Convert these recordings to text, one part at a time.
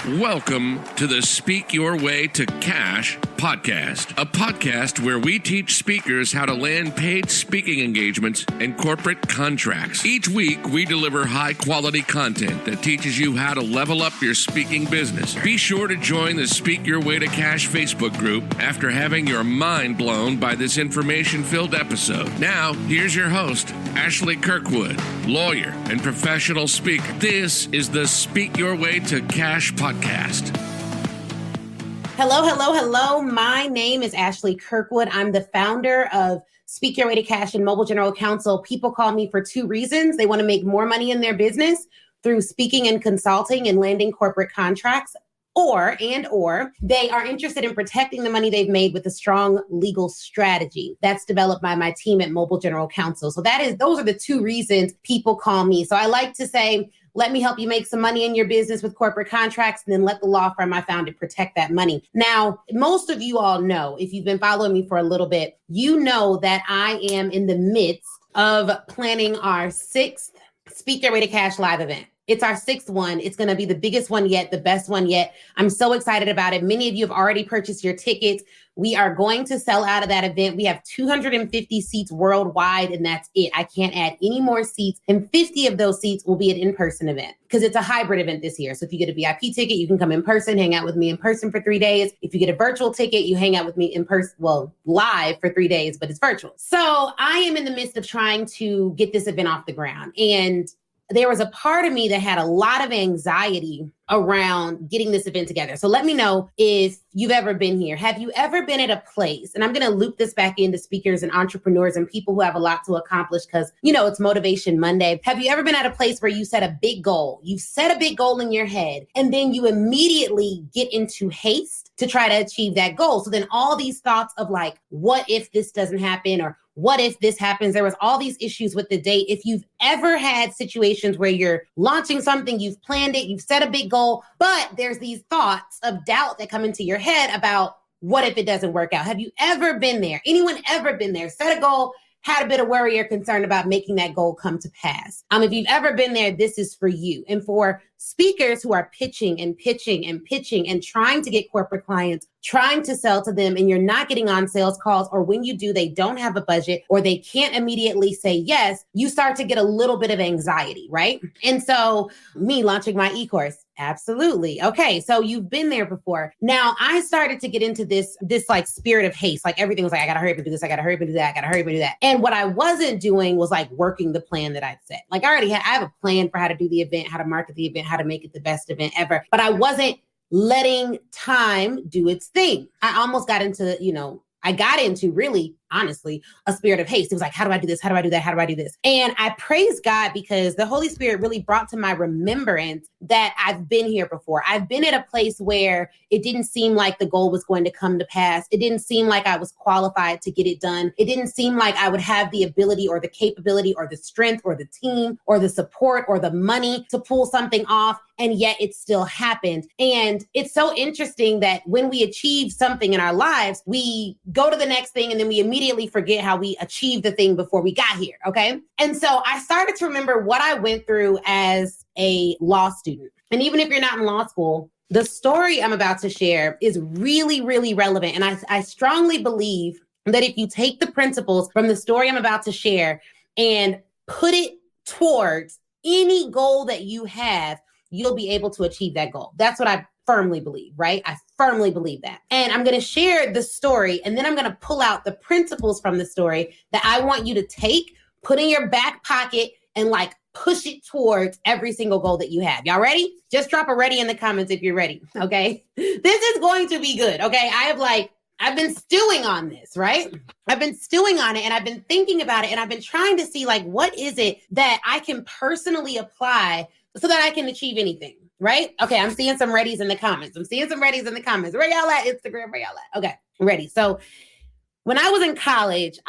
Welcome to the Speak Your Way to Cash podcast, a podcast where we teach speakers how to land paid speaking engagements and corporate contracts. Each week, we deliver high-quality content that teaches you how to level up your speaking business. Be sure to join the Speak Your Way to Cash Facebook group after having your mind blown by this information-filled episode. Now, here's your host, Ashley Kirkwood, lawyer and professional speaker. This is the Speak Your Way to Cash podcast. Hello. My name is Ashley Kirkwood. I'm the founder of Speak Your Way to Cash and Mobile General Counsel. People call me for two reasons. They want to make more money in their business through speaking and consulting and landing corporate contracts, or they are interested in protecting the money they've made with a strong legal strategy that's developed by my team at Mobile General Counsel. So those are the two reasons people call me. So I like to say, let me help you make some money in your business with corporate contracts, and then let the law firm I founded protect that money. Now, most of you all know, if you've been following me for a little bit, you know that I am in the midst of planning our 6th Speak Your Way to Cash live event. It's our 6th one. It's going to be the biggest one yet, the best one yet. I'm so excited about it. Many of you have already purchased your tickets. We are going to sell out of that event. We have 250 seats worldwide, and that's it. I can't add any more seats, and 50 of those seats will be an in-person event because it's a hybrid event this year. So if you get a VIP ticket, you can come in person, hang out with me in person for 3 days. If you get a virtual ticket, you hang out with me in person, live for 3 days, but it's virtual. So I am in the midst of trying to get this event off the ground, and there was a part of me that had a lot of anxiety around getting this event together. So let me know if you've ever been here. Have you ever been at a place, and I'm going to loop this back into speakers and entrepreneurs and people who have a lot to accomplish because, it's Motivation Monday. Have you ever been at a place where you set a big goal? You've set a big goal in your head, and then you immediately get into haste to try to achieve that goal. So then all these thoughts of like, what if this doesn't happen? Or what if this happens? There was all these issues with the date. If you've ever had situations where you're launching something, you've planned it, you've set a big goal, but there's these thoughts of doubt that come into your head about what if it doesn't work out? Have you ever been there? Anyone ever been there? Set a goal, had a bit of worry or concern about making that goal come to pass. If you've ever been there, this is for you. And for speakers who are pitching and trying to get corporate clients, trying to sell to them, and you're not getting on sales calls, or when you do, they don't have a budget, or they can't immediately say yes, you start to get a little bit of anxiety, right? And so me launching my e-course, absolutely. Okay, so you've been there before. Now I started to get into this like spirit of haste, like everything was like, I gotta hurry up and do this, I gotta hurry up and do that, I gotta hurry up and do that. And what I wasn't doing was like working the plan that I'd set. Like I have a plan for how to do the event, how to market the event, how to make it the best event ever, but I wasn't letting time do its thing. I almost got into, really, honestly, a spirit of haste. It was like, how do I do this? How do I do that? How do I do this? And I praise God because the Holy Spirit really brought to my remembrance that I've been here before. I've been at a place where it didn't seem like the goal was going to come to pass. It didn't seem like I was qualified to get it done. It didn't seem like I would have the ability or the capability or the strength or the team or the support or the money to pull something off. And yet it still happened. And it's so interesting that when we achieve something in our lives, we go to the next thing and then we immediately forget how we achieved the thing before we got here. Okay. And so I started to remember what I went through as a law student. And even if you're not in law school, the story I'm about to share is really, really relevant. And I strongly believe that if you take the principles from the story I'm about to share and put it towards any goal that you have, you'll be able to achieve that goal. That's what I firmly believe, right? I firmly believe that. And I'm going to share the story, and then I'm going to pull out the principles from the story that I want you to take, put in your back pocket, and like push it towards every single goal that you have. Y'all ready? Just drop a ready in the comments if you're ready. Okay. This is going to be good. Okay. I've been stewing on this, right? I've been stewing on it, and I've been thinking about it, and I've been trying to see like, what is it that I can personally apply so that I can achieve anything, right? Okay, I'm seeing some readies in the comments. Where y'all at? Instagram, where y'all at? Okay, ready. So when I was in college,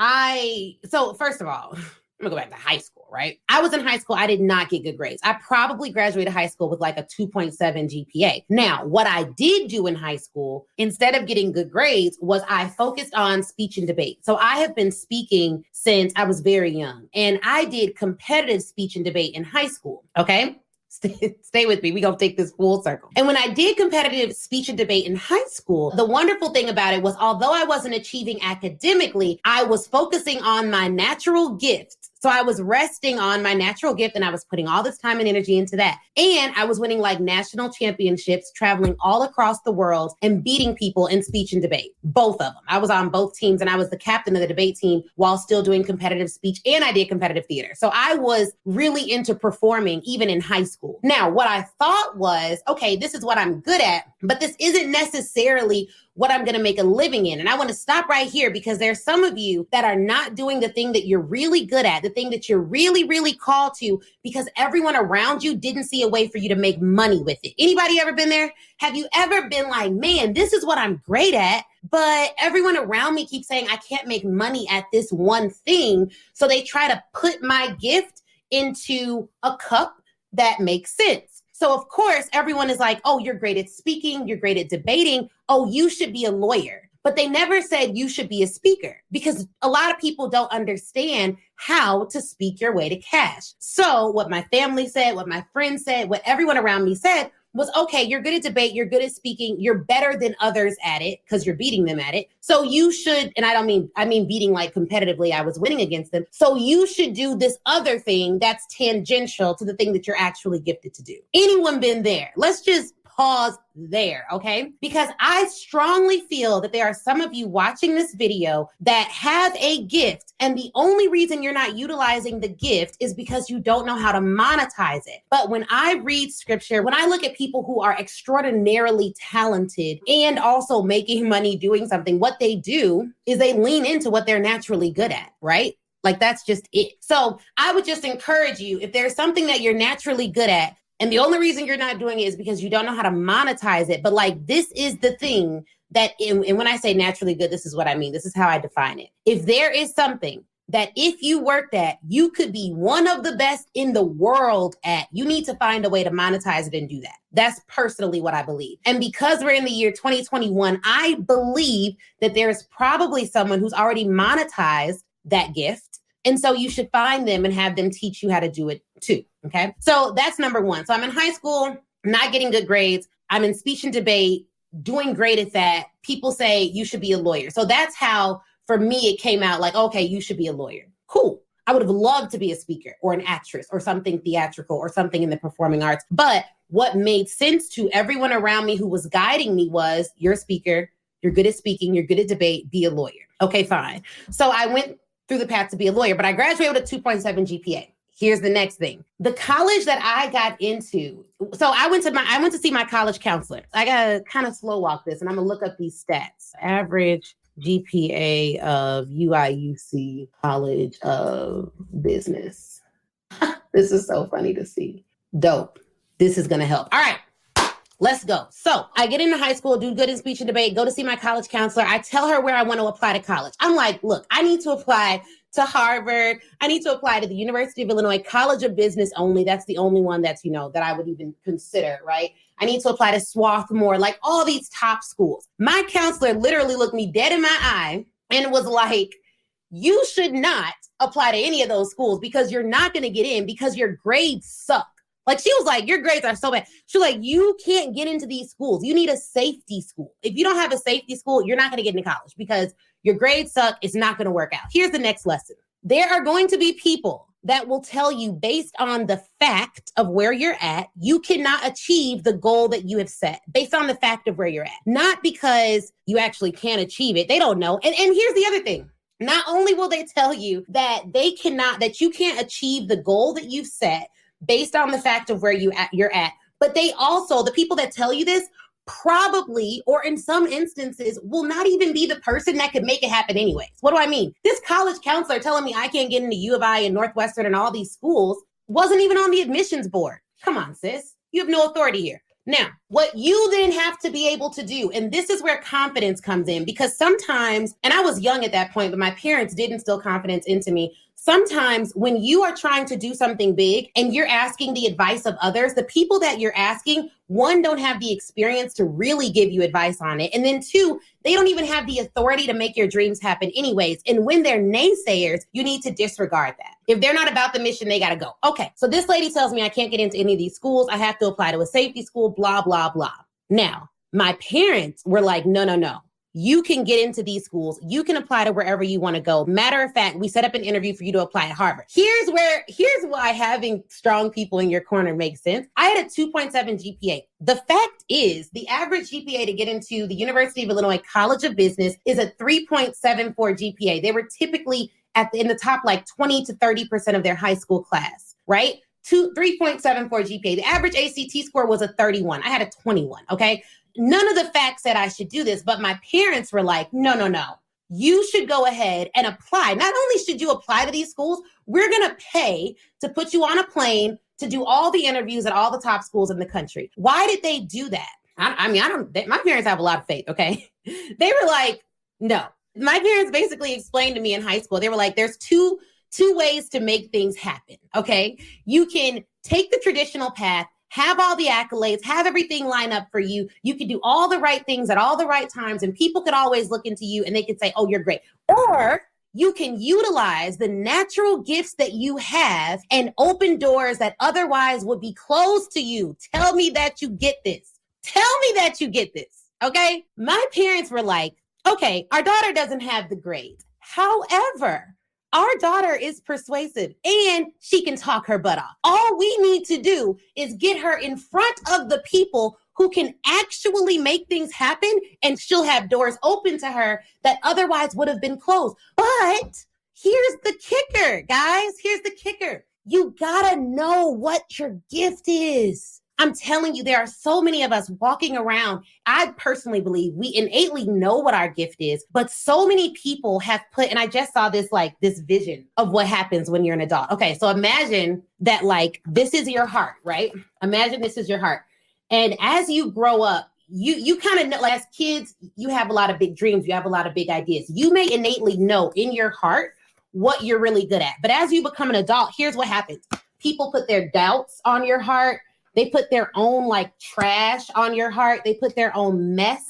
first of all, I'm gonna go back to high school, right? I was in high school. I did not get good grades. I probably graduated high school with like a 2.7 GPA. Now, what I did do in high school, instead of getting good grades, was I focused on speech and debate. So I have been speaking since I was very young, and I did competitive speech and debate in high school, okay? Stay with me. We're going to take this full circle. And when I did competitive speech and debate in high school, the wonderful thing about it was, although I wasn't achieving academically, I was focusing on my natural gifts. So I was resting on my natural gift and I was putting all this time and energy into that. And I was winning like national championships, traveling all across the world and beating people in speech and debate. Both of them. I was on both teams and I was the captain of the debate team while still doing competitive speech, and I did competitive theater. So I was really into performing even in high school. Now, what I thought was, okay, this is what I'm good at, but this isn't necessarily what I'm going to make a living in. And I want to stop right here because there's some of you that are not doing the thing that you're really good at, the thing that you're really, really called to, because everyone around you didn't see a way for you to make money with it. Anybody ever been there? Have you ever been like, man, this is what I'm great at, but everyone around me keeps saying I can't make money at this one thing. So they try to put my gift into a cup that makes sense. So of course, everyone is like, oh, you're great at speaking, you're great at debating. Oh, you should be a lawyer. But they never said you should be a speaker because a lot of people don't understand how to speak your way to cash. So what my family said, what my friends said, what everyone around me said was, okay, you're good at debate, you're good at speaking, you're better than others at it because you're beating them at it. So you should, and I mean beating like competitively, I was winning against them. So you should do this other thing that's tangential to the thing that you're actually gifted to do. Anyone been there? Let's just pause there, okay? Because I strongly feel that there are some of you watching this video that have a gift, and the only reason you're not utilizing the gift is because you don't know how to monetize it. But when I read scripture, when I look at people who are extraordinarily talented and also making money doing something, what they do is they lean into what they're naturally good at, right? Like that's just it. So I would just encourage you, if there's something that you're naturally good at, and the only reason you're not doing it is because you don't know how to monetize it. But like, this is the thing that, and when I say naturally good, this is what I mean. This is how I define it. If there is something that if you worked at, you could be one of the best in the world at, you need to find a way to monetize it and do that. That's personally what I believe. And because we're in the year 2021, I believe that there's probably someone who's already monetized that gift. And so you should find them and have them teach you how to do it too. Okay. So that's number one. So I'm in high school, not getting good grades. I'm in speech and debate, doing great at that. People say you should be a lawyer. So that's how, for me, it came out like, okay, you should be a lawyer. Cool. I would have loved to be a speaker or an actress or something theatrical or something in the performing arts. But what made sense to everyone around me who was guiding me was, you're a speaker, you're good at speaking, you're good at debate, be a lawyer. Okay, fine. So I went through the path to be a lawyer, but I graduated with a 2.7 GPA. Here's the next thing. The college that I got into, so I went to see my college counselor. I got to kind of slow walk this and I'm going to look up these stats. Average GPA of SYWTC College of Business. This is so funny to see. Dope. This is going to help. All right. Let's go. So I get into high school, do good in speech and debate, go to see my college counselor. I tell her where I want to apply to college. I'm like, look, I need to apply to Harvard. I need to apply to the University of Illinois College of Business only. That's the only one that's, that I would even consider, right? I need to apply to Swarthmore, like all these top schools. My counselor literally looked me dead in my eye and was like, you should not apply to any of those schools because you're not going to get in because your grades suck. Like she was like, your grades are so bad. She was like, you can't get into these schools. You need a safety school. If you don't have a safety school, you're not going to get into college because your grades suck. It's not going to work out. Here's the next lesson. There are going to be people that will tell you based on the fact of where you're at, you cannot achieve the goal that you have set based on the fact of where you're at. Not because you actually can't achieve it. They don't know. And here's the other thing. Not only will they tell you that that you can't achieve the goal that you've set based on the fact of where you're at. But they also, the people that tell you this, probably, or in some instances, will not even be the person that could make it happen anyways. What do I mean? This college counselor telling me I can't get into U of I and Northwestern and all these schools wasn't even on the admissions board. Come on, sis. You have no authority here. Now, what you then have to be able to do, and this is where confidence comes in, because sometimes, and I was young at that point, but my parents did instill confidence into me. sometimes when you are trying to do something big and you're asking the advice of others, the people that you're asking, one, don't have the experience to really give you advice on it. And then two, they don't even have the authority to make your dreams happen anyways. And when they're naysayers, you need to disregard that. If they're not about the mission, they got to go. Okay, so this lady tells me I can't get into any of these schools. I have to apply to a safety school, blah, blah, blah. Now, my parents were like, no. You can get into these schools. You can apply to wherever you want to go. Matter of fact, we set up an interview for you to apply at Harvard. Here's why having strong people in your corner makes sense. I had a 2.7 GPA. The fact is, the average GPA to get into the University of Illinois College of Business is a 3.74 GPA. They were typically in the top like 20 to 30% of their high school class, right? 3.74 GPA. The average ACT score was a 31. I had a 21, okay? None of the facts said I should do this, but my parents were like, no. You should go ahead and apply. Not only should you apply to these schools, we're going to pay to put you on a plane to do all the interviews at all the top schools in the country. Why did they do that? My parents have a lot of faith, okay? They were like, no. My parents basically explained to me in high school, they were like, there's two ways to make things happen, okay? You can take the traditional path, have all the accolades, have everything line up for you. You can do all the right things at all the right times, and people could always look into you and they could say, oh, you're great. Or you can utilize the natural gifts that you have and open doors that otherwise would be closed to you. Tell me that you get this. Okay? My parents were like, okay, our daughter doesn't have the grades. However, our daughter is persuasive and she can talk her butt off. All we need to do is get her in front of the people who can actually make things happen, and she'll have doors open to her that otherwise would have been closed. But here's the kicker, guys. Here's the kicker. You gotta know what your gift is. I'm telling you, there are so many of us walking around. I personally believe we innately know what our gift is, but so many people have and I just saw this vision of what happens when you're an adult. Okay, so imagine that this is your heart, right? Imagine this is your heart. And as you grow up, you kind of know, as kids, you have a lot of big dreams. You have a lot of big ideas. You may innately know in your heart what you're really good at. But as you become an adult, here's what happens. People put their doubts on your heart. They put their own trash on your heart. They put their own mess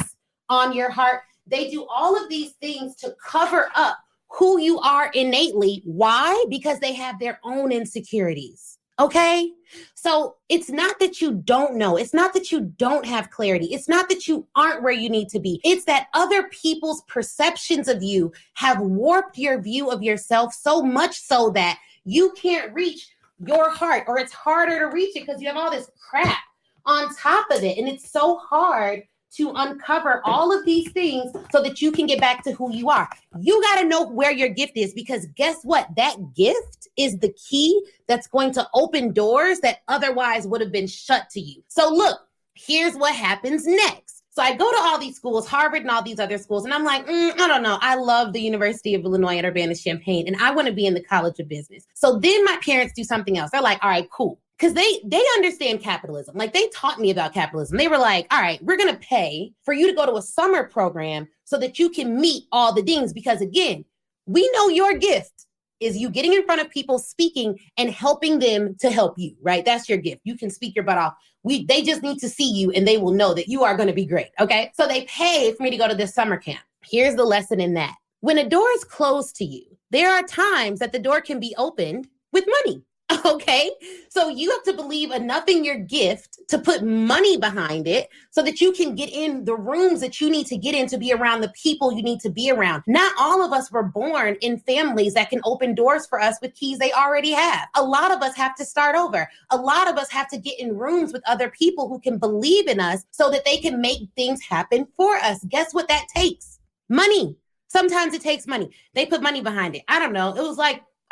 on your heart. They do all of these things to cover up who you are innately. Why? Because they have their own insecurities. Okay? So it's not that you don't know. It's not that you don't have clarity. It's not that you aren't where you need to be. It's that other people's perceptions of you have warped your view of yourself so much so that you can't reach your heart, or it's harder to reach it because you have all this crap on top of it. And it's so hard to uncover all of these things so that you can get back to who you are. You got to know where your gift is, because guess what? That gift is the key that's going to open doors that otherwise would have been shut to you. So look, here's what happens next. So I go to all these schools, Harvard and all these other schools, and I'm like, I don't know. I love the University of Illinois at Urbana-Champaign, and I want to be in the College of Business. So then my parents do something else. They're like, all right, cool. Because they understand capitalism. They taught me about capitalism. They were like, all right, we're going to pay for you to go to a summer program so that you can meet all the deans. Because again, we know your gift is you getting in front of people, speaking and helping them to help you, right? That's your gift. You can speak your butt off. They just need to see you and they will know that you are going to be great, okay? So they pay for me to go to this summer camp. Here's the lesson in that. When a door is closed to you, there are times that the door can be opened with money. Okay, so you have to believe enough in your gift to put money behind it so that you can get in the rooms that you need to get in to be around the people you need to be around. Not all of us were born in families that can open doors for us with keys they already have. A lot of us have to start over. A lot of us have to get in rooms with other people who can believe in us so that they can make things happen for us. Guess what that takes? Money. Sometimes it takes money. They put money behind it. I don't know. It was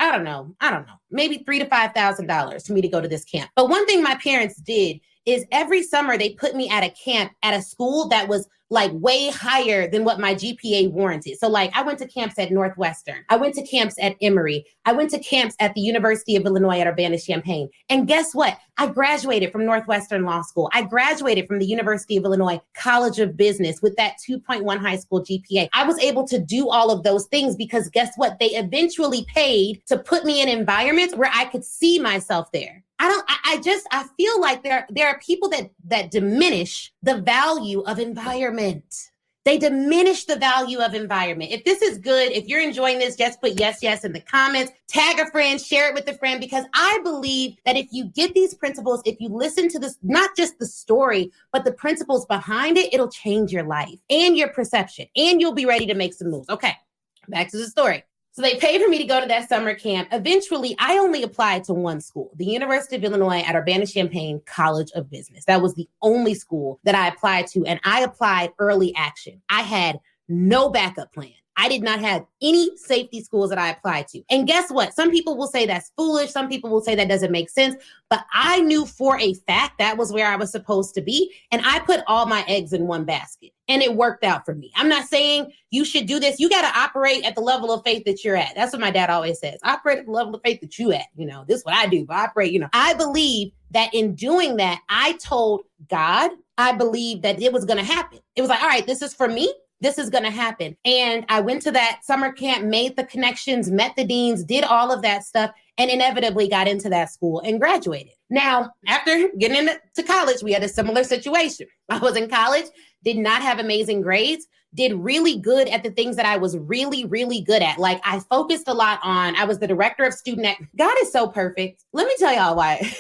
I don't know, maybe $3,000 to $5,000 for me to go to this camp. But one thing my parents did is every summer they put me at a camp at a school that was like way higher than what my GPA warranted. So like I went to camps at Northwestern. I went to camps at Emory. I went to camps at the University of Illinois at Urbana-Champaign. And guess what? I graduated from Northwestern Law School. I graduated from the University of Illinois College of Business with that 2.1 high school GPA. I was able to do all of those things because guess what? They eventually paid to put me in environments where I could see myself there. I feel like there are people that diminish the value of environment. They diminish the value of environment. If this is good, if you're enjoying this, just put yes, yes in the comments, tag a friend, share it with a friend, because I believe that if you get these principles, if you listen to this, not just the story, but the principles behind it, it'll change your life and your perception, and you'll be ready to make some moves. Okay, back to the story. So they paid for me to go to that summer camp. Eventually, I only applied to one school, the University of Illinois at Urbana-Champaign College of Business. That was the only school that I applied to, and I applied early action. I had no backup plan. I did not have any safety schools that I applied to. And guess what? Some people will say that's foolish. Some people will say that doesn't make sense. But I knew for a fact that was where I was supposed to be. And I put all my eggs in one basket. And it worked out for me. I'm not saying you should do this. You got to operate at the level of faith that you're at. That's what my dad always says. Operate at the level of faith that you at. This is what I do. But operate, I believe that in doing that, I told God, I believe that it was going to happen. It was like, all right, this is for me. This is going to happen. And I went to that summer camp, made the connections, met the deans, did all of that stuff, and inevitably got into that school and graduated. Now, after getting into college, we had a similar situation. I was in college, did not have amazing grades, did really good at the things that I was really, really good at. Like I focused a lot on, I was the director of God is so perfect. Let me tell y'all why.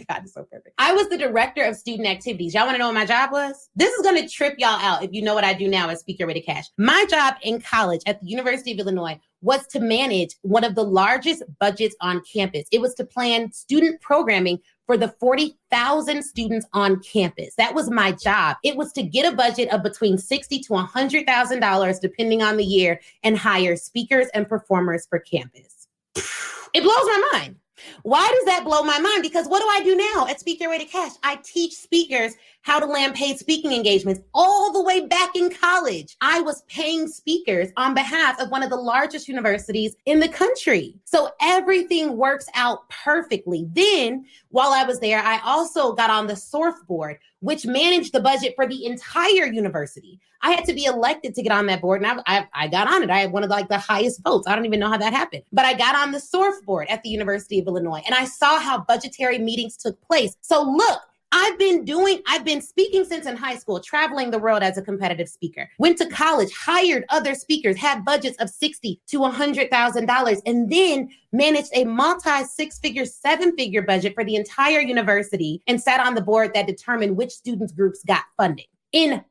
God is so perfect. I was the director of student activities. Y'all want to know what my job was? This is going to trip y'all out if you know what I do now as Speak Your Way to Cash. My job in college at the University of Illinois was to manage one of the largest budgets on campus. It was to plan student programming for the 40,000 students on campus. That was my job. It was to get a budget of between $60,000 to $100,000, depending on the year, and hire speakers and performers for campus. It blows my mind. Why does that blow my mind? Because what do I do now at Speak Your Way to Cash? I teach speakers how to land paid speaking engagements all the way back in college. I was paying speakers on behalf of one of the largest universities in the country. So everything works out perfectly. Then while I was there, I also got on the SORF board, which managed the budget for the entire university. I had to be elected to get on that board, and I got on it. I had one of the highest votes. I don't even know how that happened. But I got on the SORF board at the University of Illinois, and I saw how budgetary meetings took place. So look, I've been speaking since in high school, traveling the world as a competitive speaker, went to college, hired other speakers, had budgets of $60,000 to $100,000, and then managed a multi-six-figure, seven-figure budget for the entire university and sat on the board that determined which students groups got funding. In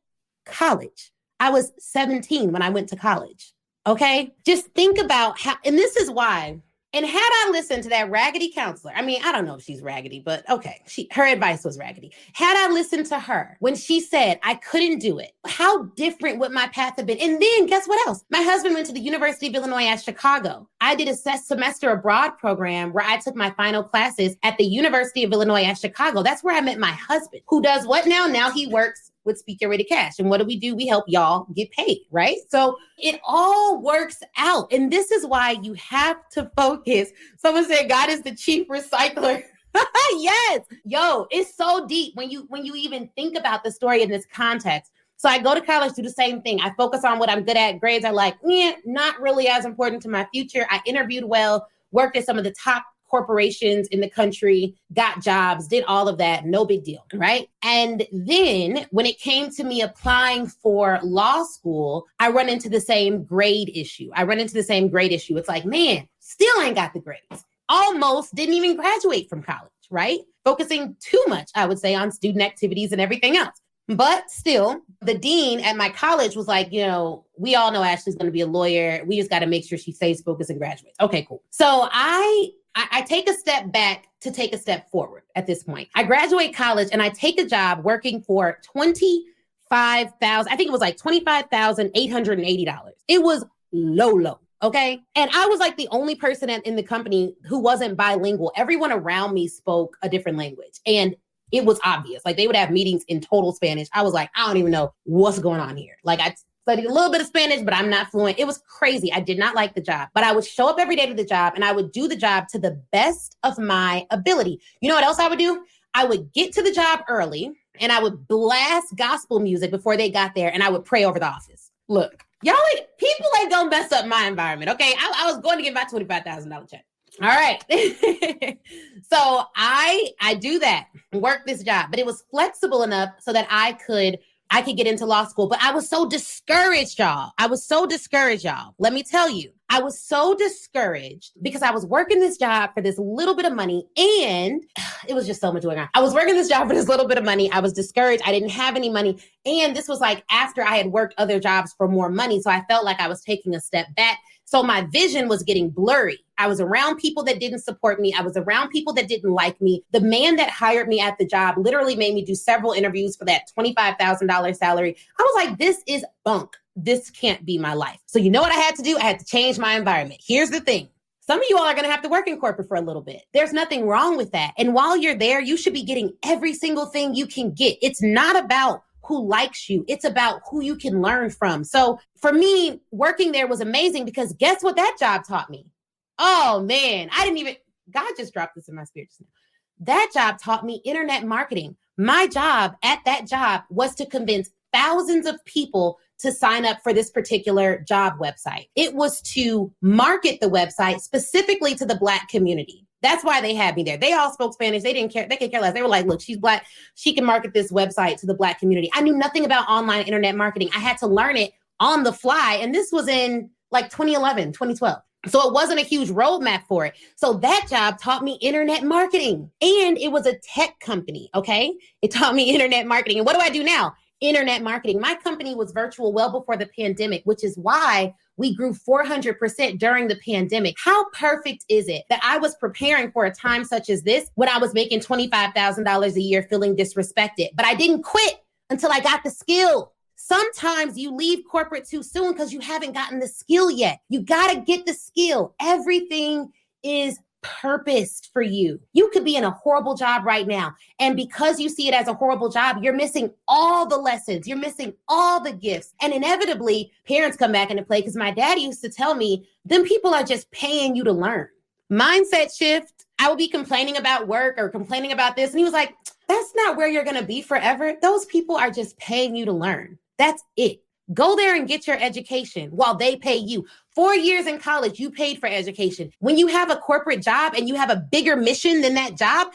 college, I was 17 when I went to college. Okay? Just think about how, and this is why. And had I listened to that raggedy counselor, I don't know if she's raggedy, but okay, her advice was raggedy. Had I listened to her when she said I couldn't do it, how different would my path have been? And then guess what else? My husband went to the University of Illinois at Chicago. I did a semester abroad program where I took my final classes at the University of Illinois at Chicago. That's where I met my husband, who does what now? Now he works with Speak Your Way to Cash. And what do? We help y'all get paid, right? So it all works out. And this is why you have to focus. Someone said God is the chief recycler. Yes. Yo, it's so deep when you even think about the story in this context. So I go to college, do the same thing. I focus on what I'm good at. Grades are not really as important to my future. I interviewed well, worked at some of the top corporations in the country, got jobs, did all of that. No big deal, right? And then when it came to me applying for law school, I run into the same grade issue. It's like, man, still ain't got the grades. Almost didn't even graduate from college, right? Focusing too much, I would say, on student activities and everything else. But still, the dean at my college was like, we all know Ashley's going to be a lawyer. We just got to make sure she stays focused and graduates. Okay, cool. So I take a step back to take a step forward at this point. I graduate college and I take a job working for $25,000. I think it was like $25,880. It was low. Okay. And I was like the only person in the company who wasn't bilingual. Everyone around me spoke a different language. And it was obvious. Like they would have meetings in total Spanish. I was like, I don't even know what's going on here. Like I studied a little bit of Spanish, but I'm not fluent. It was crazy. I did not like the job, but I would show up every day to the job and I would do the job to the best of my ability. You know what else I would do? I would get to the job early and I would blast gospel music before they got there and I would pray over the office. Look, people ain't gonna mess up my environment, okay? I was going to get my $25,000 check. All right. So I do that, work this job, but it was flexible enough so that I could get into law school. But I was so discouraged, y'all. Let me tell you, I was so discouraged because I was working this job for this little bit of money and it was just so much going on. I was working this job for this little bit of money. I was discouraged. I didn't have any money. And this was like after I had worked other jobs for more money. So I felt like I was taking a step back. So my vision was getting blurry. I was around people that didn't support me. I was around people that didn't like me. The man that hired me at the job literally made me do several interviews for that $25,000 salary. I was like, this is bunk. This can't be my life. So you know what I had to do? I had to change my environment. Here's the thing. Some of you all are going to have to work in corporate for a little bit. There's nothing wrong with that. And while you're there, you should be getting every single thing you can get. It's not about who likes you. It's about who you can learn from. So for me, working there was amazing because guess what that job taught me? Oh man, God just dropped this in my spirit just now. That job taught me internet marketing. My job at that job was to convince thousands of people to sign up for this particular job website. It was to market the website specifically to the Black community. That's why they had me there. They all spoke Spanish. They didn't care. They could care less. They were like, look, she's Black. She can market this website to the Black community. I knew nothing about online internet marketing. I had to learn it on the fly. And this was in like 2011, 2012. So it wasn't a huge roadmap for it. So that job taught me internet marketing and it was a tech company. Okay. It taught me internet marketing. And what do I do now? Internet marketing. My company was virtual well before the pandemic, which is why we grew 400% during the pandemic. How perfect is it that I was preparing for a time such as this when I was making $25,000 a year feeling disrespected, but I didn't quit until I got the skill. Sometimes you leave corporate too soon because you haven't gotten the skill yet. You got to get the skill. Everything is purposed for you. You could be in a horrible job right now. And because you see it as a horrible job, you're missing all the lessons. You're missing all the gifts. And inevitably, parents come back into play because my dad used to tell me, them people are just paying you to learn. Mindset shift. I would be complaining about work or complaining about this. And he was like, that's not where you're going to be forever. Those people are just paying you to learn. That's it. Go there and get your education while they pay you. 4 years in college, you paid for education. When you have a corporate job and you have a bigger mission than that job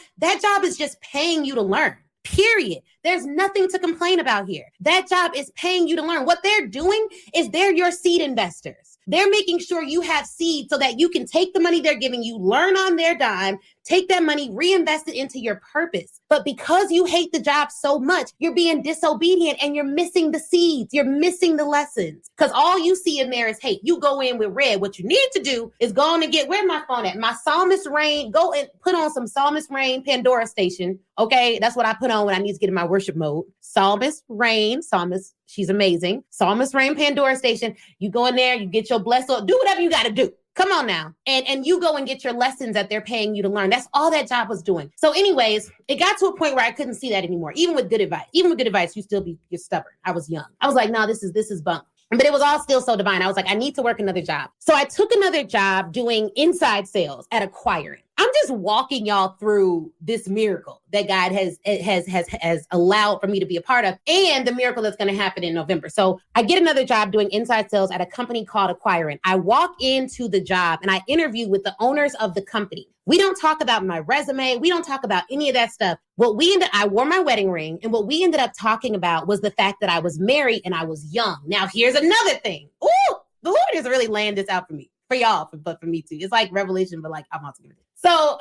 is just paying you to learn. Period. There's nothing to complain about here. That job is paying you to learn. What they're doing is they're your seed investors. They're making sure you have seed so that you can take the money they're giving you, learn on their dime, take that money, reinvest it into your purpose. But because you hate the job so much, you're being disobedient and you're missing the seeds. You're missing the lessons because all you see in there is hate. You go in with red. What you need to do is go on and get, where's my phone at? My Psalmist Rain. Go and put on some Psalmist Rain Pandora station. Okay. That's what I put on when I need to get in my worship mode. Psalmist Rain. Psalmist. She's amazing. Psalmist Rain Pandora station. You go in there, you get your blessed, do whatever you got to do. Come on now. And you go and get your lessons that they're paying you to learn. That's all that job was doing. So anyways, it got to a point where I couldn't see that anymore. Even with good advice, you're stubborn. I was young. I was like, no, this is bunk. But it was all still so divine. I was like, I need to work another job. So I took another job doing inside sales at acquiring. I'm just walking y'all through this miracle that God has allowed for me to be a part of and the miracle that's going to happen in November. So I get another job doing inside sales at a company called Acquiring. I walk into the job and I interview with the owners of the company. We don't talk about my resume. We don't talk about any of that stuff. I wore my wedding ring, and what we ended up talking about was the fact that I was married and I was young. Now, here's another thing. Ooh, the Lord has really laying this out for me, for y'all, but for me too. It's like revelation, but like I'm also gonna do it. So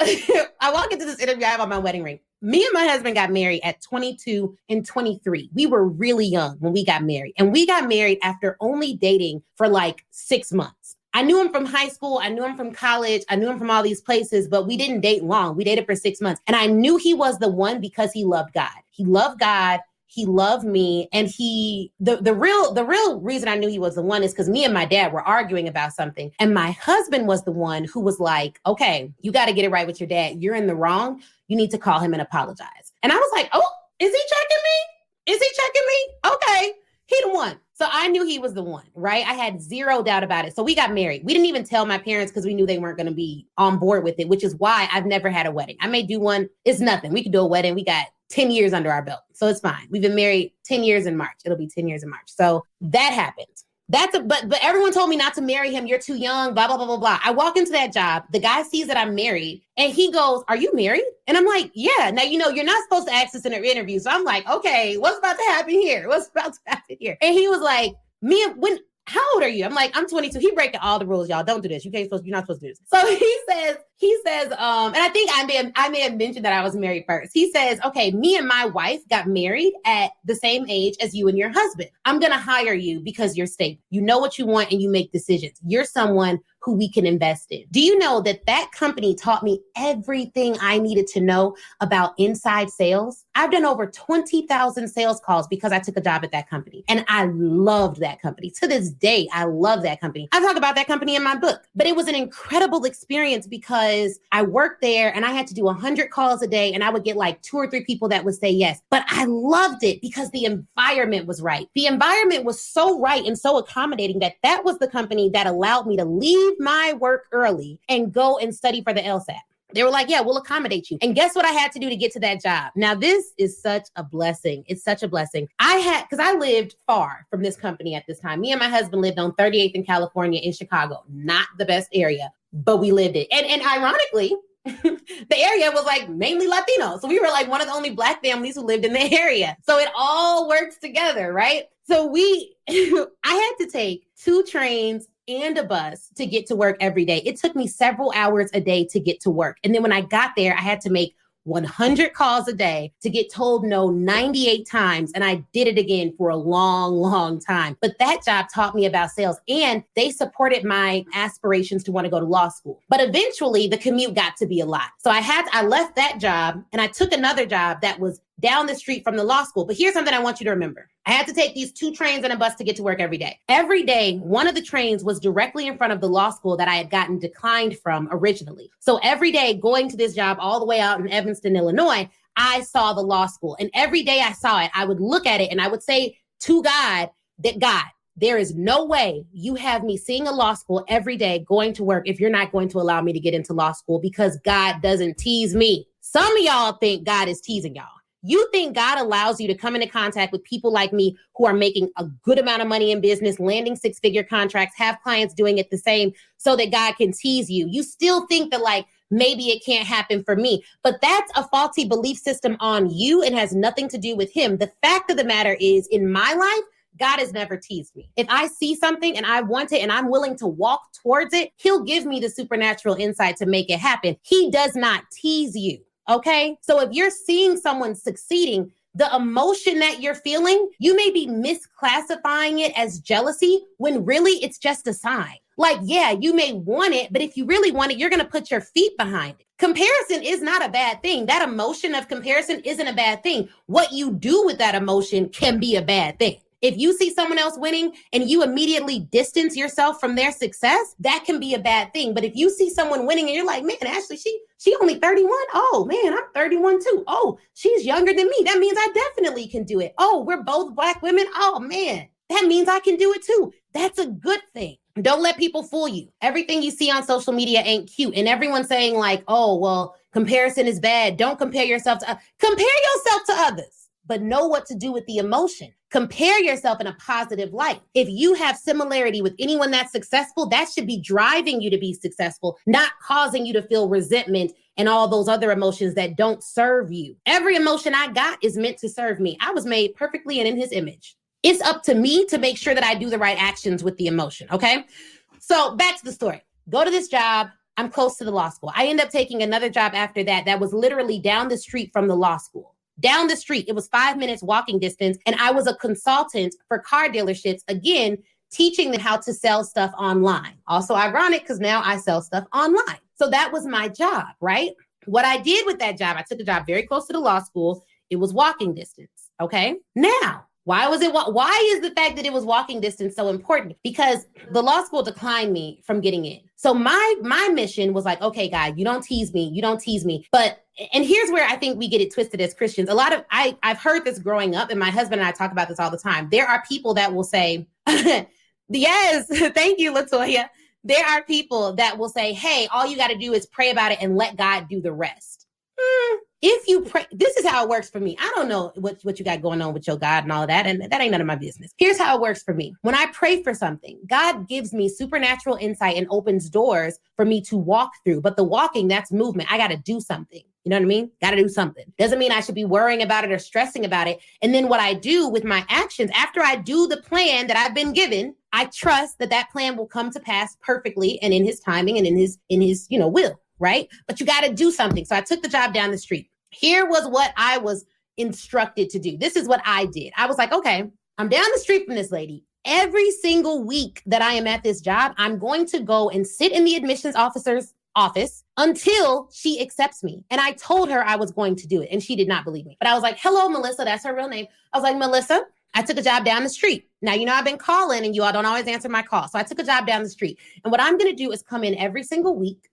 I walk into this interview, I have on my wedding ring. Me and my husband got married at 22 and 23. We were really young when we got married, and we got married after only dating for like 6 months. I knew him from high school. I knew him from college. I knew him from all these places, but we didn't date long. We dated for 6 months. And I knew he was the one because he loved God. He loved God. He loved me. And the real reason I knew he was the one is because me and my dad were arguing about something. And my husband was the one who was like, okay, you got to get it right with your dad. You're in the wrong. You need to call him and apologize. And I was like, oh, is he checking me? Is he checking me? Okay, he the one. So I knew he was the one, right? I had zero doubt about it. So we got married. We didn't even tell my parents because we knew they weren't going to be on board with it, which is why I've never had a wedding. I may do one. It's nothing. We could do a wedding. We got 10 years under our belt. So it's fine. We've been married 10 years in March. It'll be 10 years in March. So that happened. But everyone told me not to marry him. You're too young, blah, blah, blah, blah, blah. I walk into that job. The guy sees that I'm married and he goes, are you married? And I'm like, yeah. Now, you're not supposed to ask this in an interview. So I'm like, okay, what's about to happen here? What's about to happen here? And he was like, how old are you? I'm like, I'm 22. He breaking all the rules, y'all. Don't do this. You're not supposed to do this. So he says, and I think I may have mentioned that I was married first. He says, okay, me and my wife got married at the same age as you and your husband. I'm going to hire you because you're stable. You know what you want and you make decisions. You're someone who we can invest in. Do you know that company taught me everything I needed to know about inside sales? I've done over 20,000 sales calls because I took a job at that company. And I loved that company. To this day, I love that company. I talk about that company in my book, but it was an incredible experience because I worked there and I had to do 100 calls a day and I would get like 2 or 3 people that would say yes. But I loved it because the environment was right. The environment was so right and so accommodating that was the company that allowed me to leave my work early and go and study for the LSAT. They were like, yeah, we'll accommodate you. And guess what I had to do to get to that job? Now, this is such a blessing. It's such a blessing. Because I lived far from this company at this time. Me and my husband lived on 38th in California in Chicago. Not the best area, but we lived it. And ironically, the area was like mainly Latino. So we were like one of the only Black families who lived in the area. So it all works together, right? So I had to take 2 trains and a bus to get to work every day. It took me several hours a day to get to work. And then when I got there, I had to make 100 calls a day to get told no 98 times. And I did it again for a long, long time. But that job taught me about sales and they supported my aspirations to want to go to law school. But eventually the commute got to be a lot. So I left that job and I took another job that was down the street from the law school. But here's something I want you to remember. I had to take these 2 trains and a bus to get to work every day. Every day, one of the trains was directly in front of the law school that I had gotten declined from originally. So every day going to this job all the way out in Evanston, Illinois, I saw the law school. And every day I saw it, I would look at it and I would say to God, there is no way you have me seeing a law school every day going to work if you're not going to allow me to get into law school because God doesn't tease me. Some of y'all think God is teasing y'all. You think God allows you to come into contact with people like me who are making a good amount of money in business, landing 6-figure contracts, have clients doing it the same so that God can tease you. You still think that maybe it can't happen for me, but that's a faulty belief system on you and has nothing to do with him. The fact of the matter is in my life, God has never teased me. If I see something and I want it and I'm willing to walk towards it, he'll give me the supernatural insight to make it happen. He does not tease you. Okay. So if you're seeing someone succeeding, the emotion that you're feeling, you may be misclassifying it as jealousy when really it's just a sign. Yeah, you may want it, but if you really want it, you're going to put your feet behind it. Comparison is not a bad thing. That emotion of comparison isn't a bad thing. What you do with that emotion can be a bad thing. If you see someone else winning and you immediately distance yourself from their success, that can be a bad thing. But if you see someone winning and you're like, man, Ashley, she only 31. Oh man, I'm 31 too. Oh, she's younger than me. That means I definitely can do it. Oh, we're both Black women. Oh man, that means I can do it too. That's a good thing. Don't let people fool you. Everything you see on social media ain't cute. And everyone's saying oh, well, comparison is bad. Don't compare yourself to others, but know what to do with the emotion. Compare yourself in a positive light. If you have similarity with anyone that's successful, that should be driving you to be successful, not causing you to feel resentment and all those other emotions that don't serve you. Every emotion I got is meant to serve me. I was made perfectly and in his image. It's up to me to make sure that I do the right actions with the emotion. Okay. So back to the story. Go to this job. I'm close to the law school. I end up taking another job after that was literally down the street from the law school. Down the street. It was 5 minutes walking distance. And I was a consultant for car dealerships, again, teaching them how to sell stuff online. Also ironic because now I sell stuff online. So that was my job, right? What I did with that job, I took a job very close to the law school. It was walking distance. Okay. Now Why is the fact that it was walking distance so important? Because the law school declined me from getting in. So my mission was like, okay, God, you don't tease me. But, and here's where I think we get it twisted as Christians. I've heard this growing up, and my husband and I talk about this all the time. There are people that will say, yes, thank you, LaToya. There are people that will say, hey, all you got to do is pray about it and let God do the rest. If you pray, this is how it works for me. I don't know what you got going on with your God and all of that, and that ain't none of my business. Here's how it works for me. When I pray for something, God gives me supernatural insight and opens doors for me to walk through. But the walking, that's movement. I got to do something. You know what I mean? Got to do something. Doesn't mean I should be worrying about it or stressing about it. And then what I do with my actions, after I do the plan that I've been given, I trust that plan will come to pass perfectly and in his timing and in his will. Right? But you got to do something. So I took the job down the street. Here was what I was instructed to do. This is what I did. I was like, okay, I'm down the street from this lady. Every single week that I am at this job, I'm going to go and sit in the admissions officer's office until she accepts me. And I told her I was going to do it, and she did not believe me. But I was like, hello, Melissa. That's her real name. I was like, Melissa, I took a job down the street. Now, I've been calling and you all don't always answer my call. So I took a job down the street. And what I'm going to do is come in every single week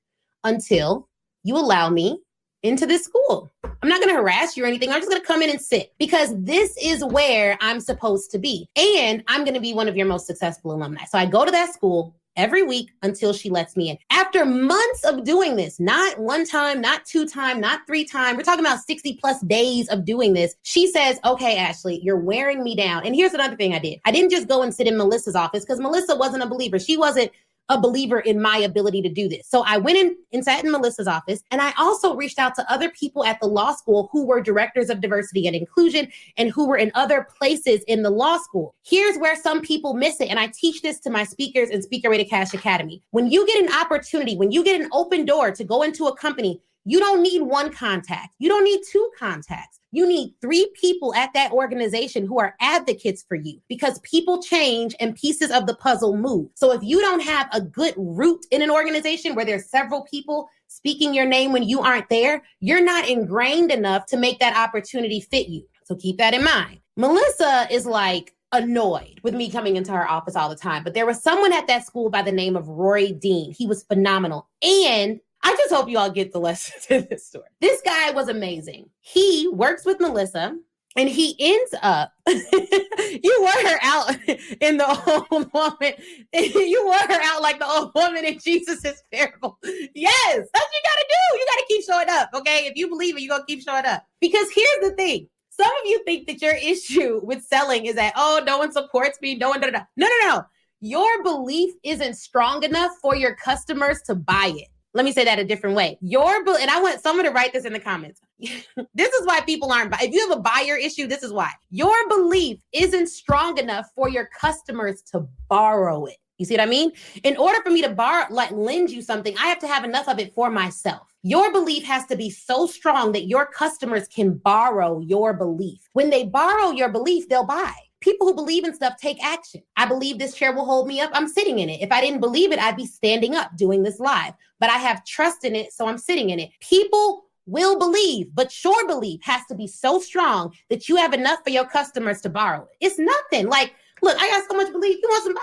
until you allow me into this school. I'm not going to harass you or anything. I'm just going to come in and sit because this is where I'm supposed to be. And I'm going to be one of your most successful alumni. So I go to that school every week until she lets me in. After months of doing this, not one time, not two time, not three times, we're talking about 60 plus days of doing this. She says, okay, Ashley, you're wearing me down. And here's another thing I did. I didn't just go and sit in Melissa's office because Melissa wasn't a believer. She wasn't a believer in my ability to do this. So I went in and sat in Melissa's office, and I also reached out to other people at the law school who were directors of diversity and inclusion and who were in other places in the law school. Here's where some people miss it. And I teach this to my speakers in Speaker Way to Cash Academy. When you get an opportunity, when you get an open door to go into a company, you don't need one contact. You don't need two contacts. You need 3 people at that organization who are advocates for you because people change and pieces of the puzzle move. So if you don't have a good root in an organization where there's several people speaking your name when you aren't there, you're not ingrained enough to make that opportunity fit you. So keep that in mind. Melissa is like annoyed with me coming into her office all the time, but there was someone at that school by the name of Roy Dean. He was phenomenal. And I just hope you all get the lesson to this story. This guy was amazing. He works with Melissa and he ends up, you wore her out in the old woman. You wore her out like the old woman in Jesus' parable. Yes, that's what you got to do. You got to keep showing up, okay? If you believe it, you're going to keep showing up. Because here's the thing. Some of you think that your issue with selling is that, oh, no one supports me. No one, No. Your belief isn't strong enough for your customers to buy it. Let me say that a different way. And I want someone to write this in the comments. This is why people aren't buying. If you have a buyer issue, this is why. Your belief isn't strong enough for your customers to borrow it. You see what I mean? In order for me to lend you something, I have to have enough of it for myself. Your belief has to be so strong that your customers can borrow your belief. When they borrow your belief, they'll buy. People who believe in stuff take action. I believe this chair will hold me up. I'm sitting in it. If I didn't believe it, I'd be standing up doing this live. But I have trust in it, so I'm sitting in it. People will believe, but your belief has to be so strong that you have enough for your customers to borrow it. It's nothing. Like, look, I got so much belief. You want some?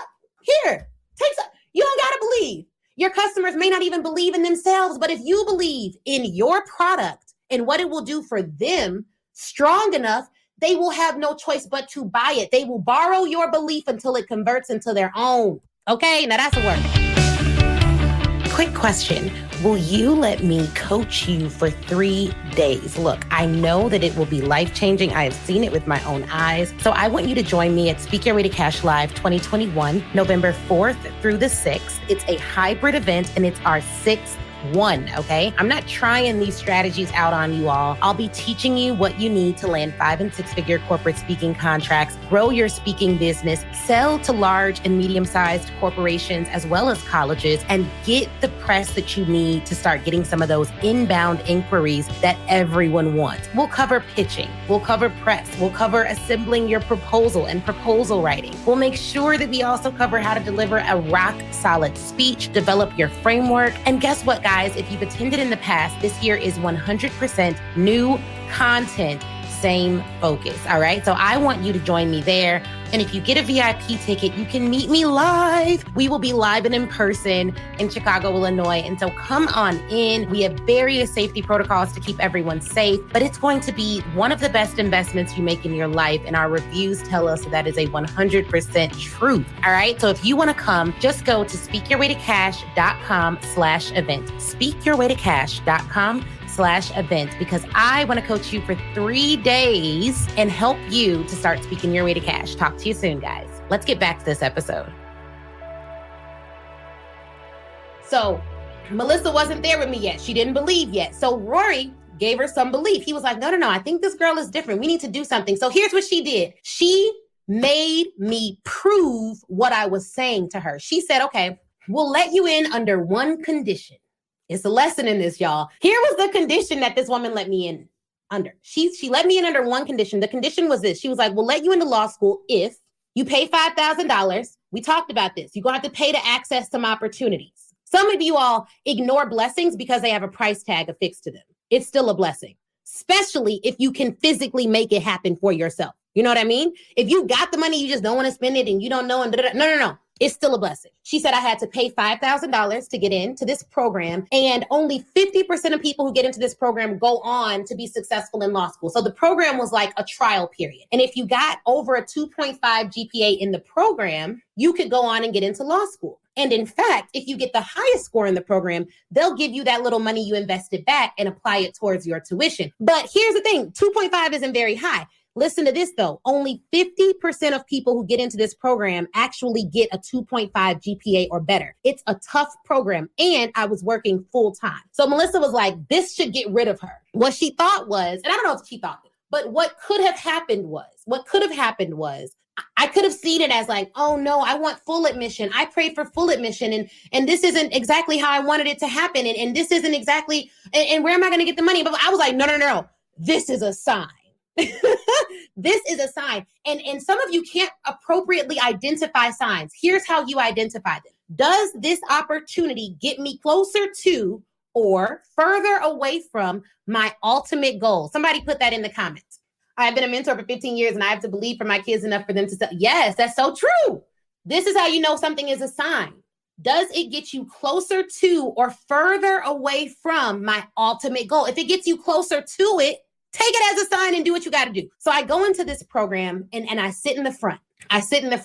Here, take some. You don't got to believe. Your customers may not even believe in themselves, but if you believe in your product and what it will do for them strong enough, they will have no choice but to buy it. They will borrow your belief until it converts into their own. Okay, now that's a word. Quick question. Will you let me coach you for 3 days? Look, I know that it will be life-changing. I have seen it with my own eyes. So I want you to join me at Speak Your Way to Cash Live 2021, November 4th through the 6th. It's a hybrid event and it's our 6th one, okay? I'm not trying these strategies out on you all. I'll be teaching you what you need to land 5- and 6-figure corporate speaking contracts, grow your speaking business, sell to large and medium-sized corporations as well as colleges, and get the press that you need to start getting some of those inbound inquiries that everyone wants. We'll cover pitching. We'll cover press. We'll cover assembling your proposal and proposal writing. We'll make sure that we also cover how to deliver a rock-solid speech, develop your framework, and guess what, guys? If you've attended in the past, this year is 100% new content same focus. All right. So I want you to join me there. And if you get a VIP ticket, you can meet me live. We will be live and in person in Chicago, Illinois. And so come on in. We have various safety protocols to keep everyone safe, but it's going to be one of the best investments you make in your life. And our reviews tell us that is a 100% truth. All right. So if you want to come, just go to speakyourwaytocash.com/event. Speakyourwaytocash.com/event, because I want to coach you for 3 days and help you to start speaking your way to cash. Talk to you soon, guys. Let's get back to this episode. So Melissa wasn't there with me yet. She didn't believe yet. So Rory gave her some belief. He was like, no, I think this girl is different. We need to do something. So here's what she did. She made me prove what I was saying to her. She said, okay, we'll let you in under one condition. It's a lesson in this, y'all. Here was the condition that this woman let me in under. She let me in under one condition. The condition was this. She was like, we'll let you into law school if you pay $5,000. We talked about this. You're going to have to pay to access some opportunities. Some of you all ignore blessings because they have a price tag affixed to them. It's still a blessing, especially if you can physically make it happen for yourself. You know what I mean? If you got the money, you just don't want to spend it and you don't know. And no. It's still a blessing. She said I had to pay $5,000 to get into this program, and only 50% of people who get into this program go on to be successful in law school. So the program was like a trial period. And if you got over a 2.5 GPA in the program, you could go on and get into law school. And in fact, if you get the highest score in the program, they'll give you that little money you invested back and apply it towards your tuition. But here's the thing, 2.5 isn't very high. Listen to this, though. Only 50% of people who get into this program actually get a 2.5 GPA or better. It's a tough program, and I was working full time. So Melissa was like, this should get rid of her. What she thought was, and I don't know if she thought this, but what could have happened was, I could have seen it as like, oh no, I want full admission. I prayed for full admission, and this isn't exactly how I wanted it to happen. And this isn't exactly, and where am I going to get the money? But I was like, no. This is a sign. This is a sign. And some of you can't appropriately identify signs. Here's how you identify them. Does this opportunity get me closer to or further away from my ultimate goal? Somebody put that in the comments. I've been a mentor for 15 years and I have to believe for my kids enough for them to say, yes, that's so true. This is how you know something is a sign. Does it get you closer to or further away from my ultimate goal? If it gets you closer to it, take it as a sign and do what you got to do. So I go into this program and I sit in the front. I sit in the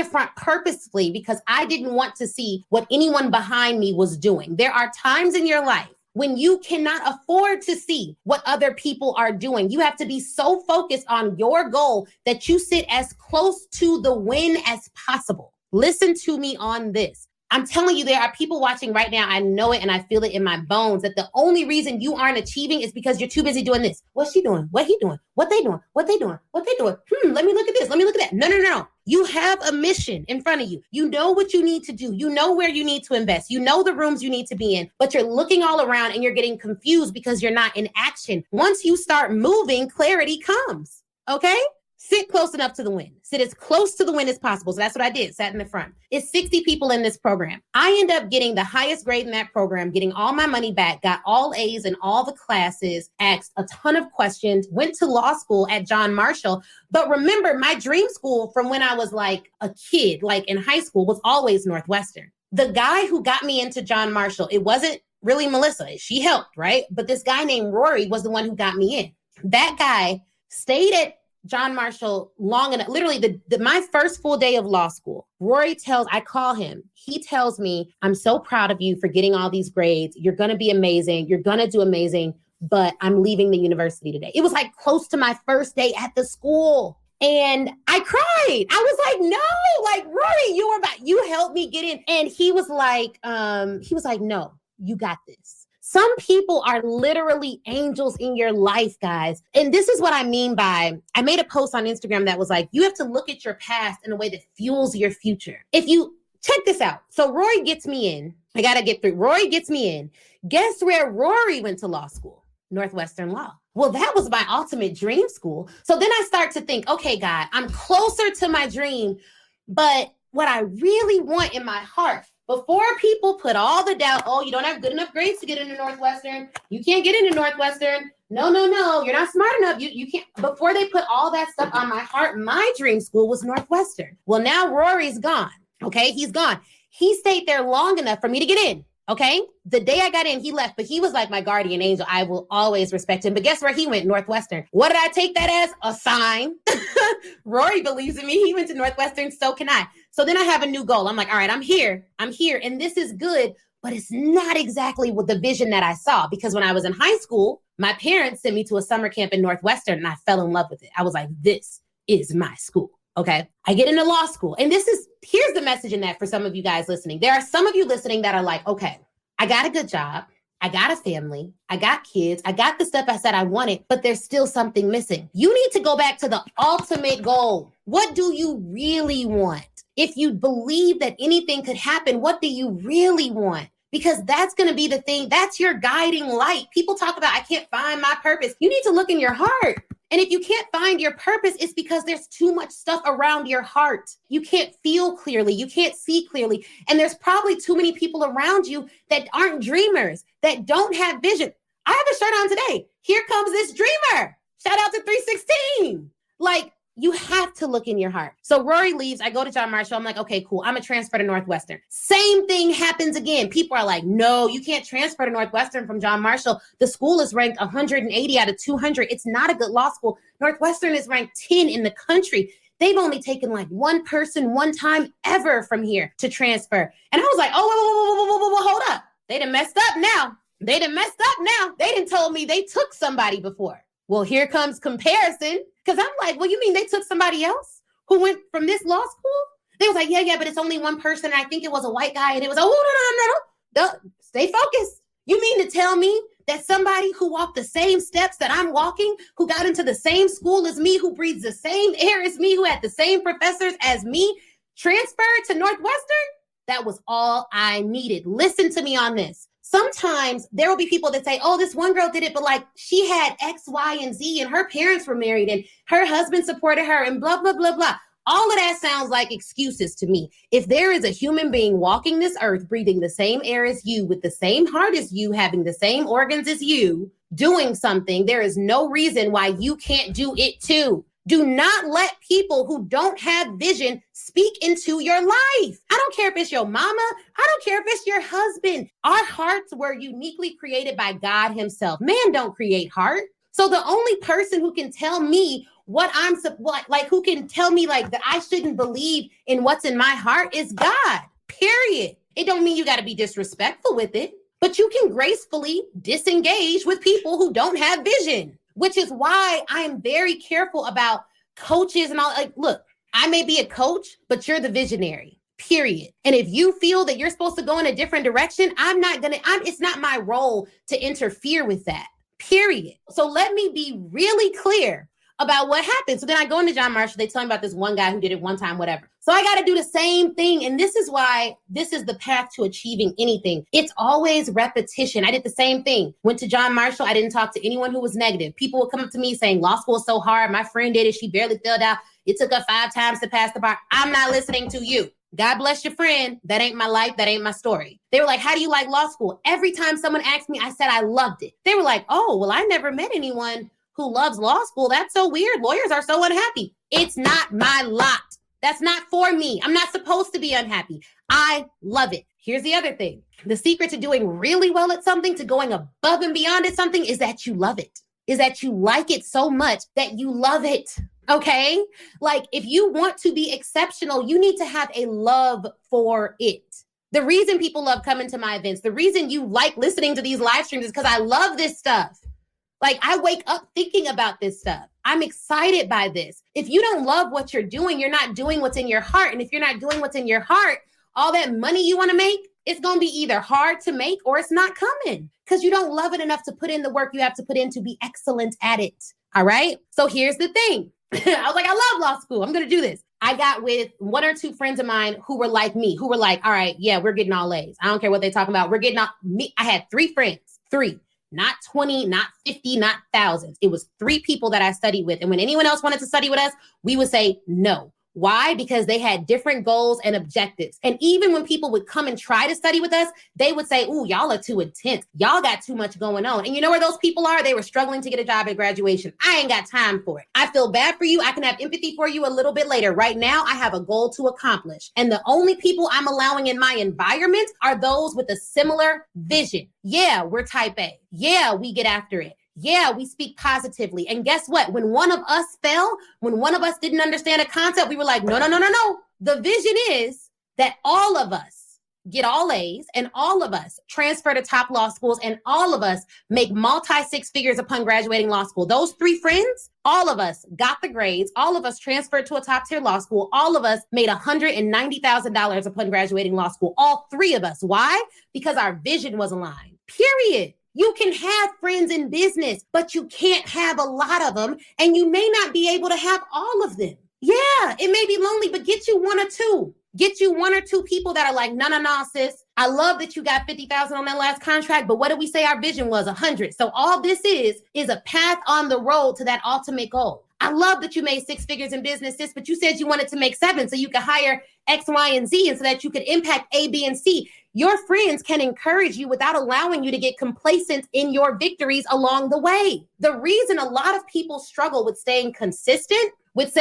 front purposefully because I didn't want to see what anyone behind me was doing. There are times in your life when you cannot afford to see what other people are doing. You have to be so focused on your goal that you sit as close to the win as possible. Listen to me on this. I'm telling you, there are people watching right now. I know it and I feel it in my bones that the only reason you aren't achieving is because you're too busy doing this. What's she doing? What he doing? What they doing? What they doing? What they doing? Let me look at this. Let me look at that. No. You have a mission in front of you. You know what you need to do. You know where you need to invest. You know the rooms you need to be in, but you're looking all around and you're getting confused because you're not in action. Once you start moving, clarity comes. Okay? Sit close enough to the win. Sit as close to the win as possible. So that's what I did, sat in the front. It's 60 people in this program. I end up getting the highest grade in that program, getting all my money back, got all A's in all the classes, asked a ton of questions, went to law school at John Marshall. But remember, my dream school from when I was like a kid, like in high school, was always Northwestern. The guy who got me into John Marshall, it wasn't really Melissa. She helped, right? But this guy named Rory was the one who got me in. That guy stayed at John Marshall long enough, literally my first full day of law school. I call him. He tells me, I'm so proud of you for getting all these grades. You're going to be amazing. You're going to do amazing, but I'm leaving the university today. It was like close to my first day at the school. And I cried. I was like, no, like, Rory, you helped me get in. And he was like, no, you got this. Some people are literally angels in your life, guys. And this is what I mean by, I made a post on Instagram that was like, you have to look at your past in a way that fuels your future. If you check this out. So Rory gets me in. I got to get through. Rory gets me in. Guess where Rory went to law school? Northwestern Law. Well, that was my ultimate dream school. So then I start to think, okay, God, I'm closer to my dream, but what I really want in my heart, before people put all the doubt, oh, you don't have good enough grades to get into Northwestern. You can't get into Northwestern. no, you're not smart enough. You can't. Before they put all that stuff on my heart, my dream school was Northwestern. Well, now Rory's gone. Okay, he's gone. He stayed there long enough for me to get in. Okay, the day I got in, he left, but he was like my guardian angel. I will always respect him. But guess where he went? Northwestern. What did I take that as? A sign. Rory believes in me. He went to Northwestern. So can I. So then I have a new goal. I'm like, all right, I'm here. And this is good, but it's not exactly what the vision that I saw. Because when I was in high school, my parents sent me to a summer camp in Northwestern and I fell in love with it. I was like, this is my school. Okay. I get into law school. And here's the message in that for some of you guys listening. There are some of you listening that are like, okay, I got a good job. I got a family. I got kids. I got the stuff I said I wanted, but there's still something missing. You need to go back to the ultimate goal. What do you really want? If you believe that anything could happen, what do you really want? Because that's going to be the thing. That's your guiding light. People talk about, I can't find my purpose. You need to look in your heart. And if you can't find your purpose, it's because there's too much stuff around your heart. You can't feel clearly. You can't see clearly. And there's probably too many people around you that aren't dreamers, that don't have vision. I have a shirt on today. Here comes this dreamer. Shout out to 316. Like, you have to look in your heart. So Rory leaves. I go to John Marshall. I'm like, okay, cool. I'm a transfer to Northwestern. Same thing happens again. People are like, no, you can't transfer to Northwestern from John Marshall. The school is ranked 180 out of 200. It's not a good law school. Northwestern is ranked 10 in the country. They've only taken like one person one time ever from here to transfer. And I was like, oh, whoa, hold up. They done messed up now. They done told me they took somebody before. Well, here comes comparison. Because I'm like, well, you mean they took somebody else who went from this law school? They was like, yeah, but it's only one person. I think it was a white guy. And it was, no. Stay focused. You mean to tell me that somebody who walked the same steps that I'm walking, who got into the same school as me, who breathes the same air as me, who had the same professors as me, transferred to Northwestern? That was all I needed. Listen to me on this. Sometimes there will be people that say, oh, this one girl did it, but like she had X, Y, and Z, and her parents were married and her husband supported her and blah, blah, blah, blah. All of that sounds like excuses to me. If there is a human being walking this earth, breathing the same air as you, with the same heart as you, having the same organs as you, doing something, there is no reason why you can't do it too. Do not let people who don't have vision speak into your life. I don't care if it's your mama. I don't care if it's your husband. Our hearts were uniquely created by God himself. Man don't create heart. So the only person who can tell me who can tell me like that I shouldn't believe in what's in my heart is God, period. It don't mean you got to be disrespectful with it, but you can gracefully disengage with people who don't have vision. Which is why I am very careful about coaches and all. Like, look, I may be a coach, but you're the visionary, period. And if you feel that you're supposed to go in a different direction, it's not my role to interfere with that, period. So let me be really clear about what happened. So then I go into John Marshall. They tell me about this one guy who did it one time, whatever. So I got to do the same thing. And this is why this is the path to achieving anything. It's always repetition. I did the same thing. Went to John Marshall. I didn't talk to anyone who was negative. People would come up to me saying, law school is so hard. My friend did it. She barely filled out. It took her 5 times to pass the bar. I'm not listening to you. God bless your friend. That ain't my life. That ain't my story. They were like, how do you like law school? Every time someone asked me, I said, I loved it. They were like, oh, well, I never met anyone who loves law school. That's so weird. Lawyers are so unhappy. It's not my lot. That's not for me. I'm not supposed to be unhappy. I love it. Here's the other thing. The secret to doing really well at something, to going above and beyond at something, is that you love it. Is that you like it so much that you love it. Okay? Like, if you want to be exceptional, you need to have a love for it. The reason people love coming to my events, the reason you like listening to these live streams is because I love this stuff. Like, I wake up thinking about this stuff. I'm excited by this. If you don't love what you're doing, you're not doing what's in your heart. And if you're not doing what's in your heart, all that money you want to make, it's going to be either hard to make or it's not coming because you don't love it enough to put in the work you have to put in to be excellent at it. All right. So here's the thing. I was like, I love law school. I'm going to do this. I got with 1 or 2 friends of mine who were like me, who were like, all right, yeah, we're getting all A's. I don't care what they're talking about. We're getting all me. I had 3 friends, 3. Not 20, not 50, not thousands. It was 3 people that I studied with. And when anyone else wanted to study with us, we would say, no, Why? Because they had different goals and objectives. And even when people would come and try to study with us, they would say, ooh, y'all are too intense. Y'all got too much going on. And you know where those people are? They were struggling to get a job at graduation. I ain't got time for it. I feel bad for you. I can have empathy for you a little bit later. Right now, I have a goal to accomplish. And the only people I'm allowing in my environment are those with a similar vision. Yeah, we're type A. Yeah, we get after it. Yeah, we speak positively. And guess what? When one of us fell, when one of us didn't understand a concept, we were like, no. The vision is that all of us get all A's and all of us transfer to top law schools and all of us make multi-six figures upon graduating law school. Those three friends, all of us got the grades. All of us transferred to a top tier law school. All of us made $190,000 upon graduating law school. All three of us. Why? Because our vision was aligned. Period. You can have friends in business, but you can't have a lot of them, and you may not be able to have all of them. Yeah, it may be lonely, but get you one or two. Get you one or two people that are like, no, sis. I love that you got 50,000 on that last contract, but what did we say our vision was? 100. So all this is a path on the road to that ultimate goal. I love that you made six figures in business, sis, but you said you wanted to make 7 so you could hire X, Y, and Z, and so that you could impact A, B, and C. Your friends can encourage you without allowing you to get complacent in your victories along the way. The reason a lot of people struggle with staying consistent, with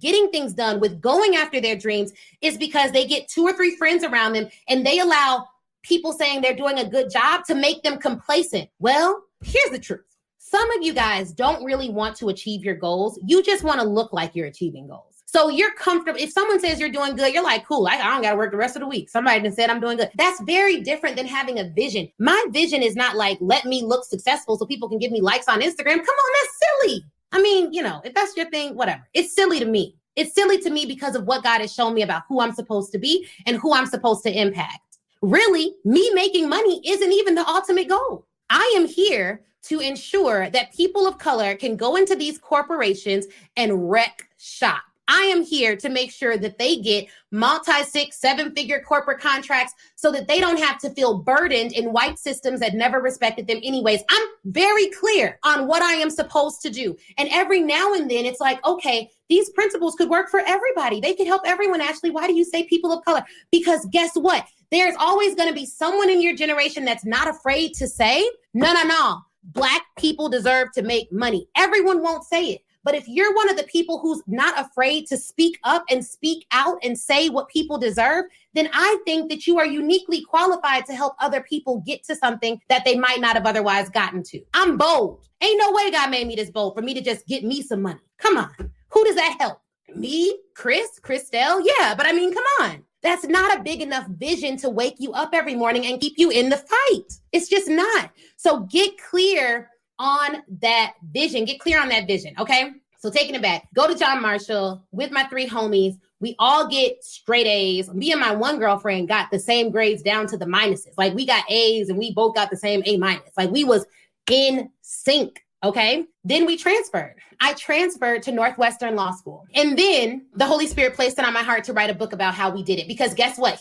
getting things done, with going after their dreams, is because they get 2 or 3 friends around them and they allow people saying they're doing a good job to make them complacent. Well, here's the truth. Some of you guys don't really want to achieve your goals. You just want to look like you're achieving goals. So you're comfortable. If someone says you're doing good, you're like, cool, I don't got to work the rest of the week. Somebody done said I'm doing good. That's very different than having a vision. My vision is not like, let me look successful so people can give me likes on Instagram. Come on, that's silly. I mean, if that's your thing, whatever. It's silly to me. It's silly to me because of what God has shown me about who I'm supposed to be and who I'm supposed to impact. Really, me making money isn't even the ultimate goal. I am here to ensure that people of color can go into these corporations and wreck shop. I am here to make sure that they get multi-6, 7-figure corporate contracts so that they don't have to feel burdened in white systems that never respected them anyways. I'm very clear on what I am supposed to do. And every now and then it's like, okay, these principles could work for everybody. They could help everyone. Ashley, why do you say people of color? Because guess what? There's always going to be someone in your generation that's not afraid to say, no. Black people deserve to make money. Everyone won't say it. But if you're one of the people who's not afraid to speak up and speak out and say what people deserve, then I think that you are uniquely qualified to help other people get to something that they might not have otherwise gotten to. I'm bold. Ain't no way God made me this bold for me to just get me some money. Come on. Who does that help? Me? Christelle? Yeah, but I mean, come on. That's not a big enough vision to wake you up every morning and keep you in the fight. It's just not. So get clear on that vision. Get clear on that vision, okay? So taking it back, go to John Marshall with my 3 homies. We all get straight A's. Me and my one girlfriend got the same grades down to the minuses. Like we got A's and we both got the same A minus. Like we was in sync, okay? Then we transferred. I transferred to Northwestern Law School. And then the Holy Spirit placed it on my heart to write a book about how we did it. Because guess what?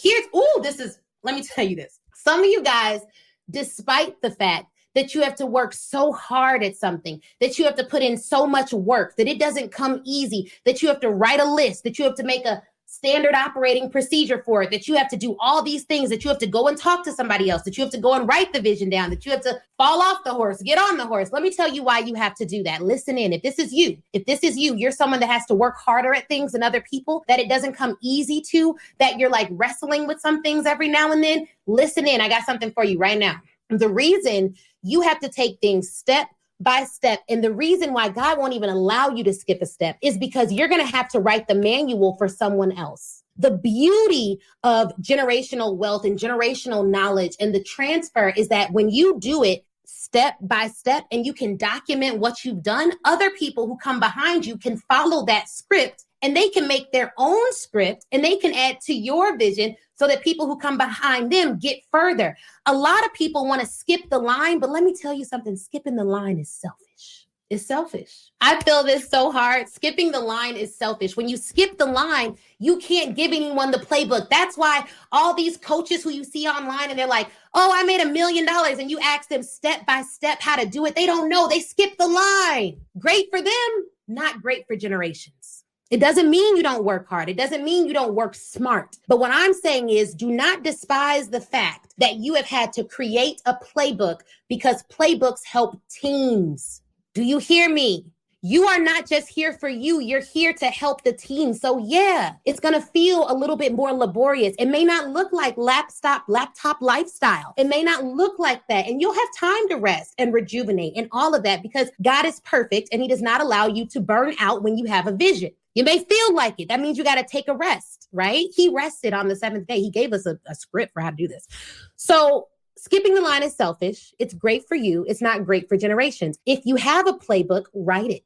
Let me tell you this. Some of you guys, despite the fact that you have to work so hard at something, that you have to put in so much work, that it doesn't come easy, that you have to write a list, that you have to make a standard operating procedure for it, that you have to do all these things, that you have to go and talk to somebody else, that you have to go and write the vision down, that you have to fall off the horse, get on the horse. Let me tell you why you have to do that. Listen in. If this is you, you're someone that has to work harder at things than other people, that it doesn't come easy to, that you're like wrestling with some things every now and then, listen in. I got something for you right now. The reason you have to take things step by step, and the reason why God won't even allow you to skip a step is because you're going to have to write the manual for someone else. The beauty of generational wealth and generational knowledge and the transfer is that when you do it step by step and you can document what you've done, other people who come behind you can follow that script and they can make their own script and they can add to your vision so that people who come behind them get further. A lot of people want to skip the line, but let me tell you something, skipping the line is selfish. It's selfish. I feel this so hard. Skipping the line is selfish. When you skip the line, you can't give anyone the playbook. That's why all these coaches who you see online and they're like, oh, I made $1 million. And you ask them step by step how to do it. They don't know. They skip the line. Great for them, not great for generations. It doesn't mean you don't work hard. It doesn't mean you don't work smart. But what I'm saying is do not despise the fact that you have had to create a playbook because playbooks help teams. Do you hear me? You are not just here for you. You're here to help the team. So yeah, it's going to feel a little bit more laborious. It may not look like laptop lifestyle. It may not look like that. And you'll have time to rest and rejuvenate and all of that because God is perfect and he does not allow you to burn out when you have a vision. You may feel like it. That means you got to take a rest, right? He rested on the seventh day. He gave us a script for how to do this. So skipping the line is selfish. It's great for you. It's not great for generations. If you have a playbook, write it.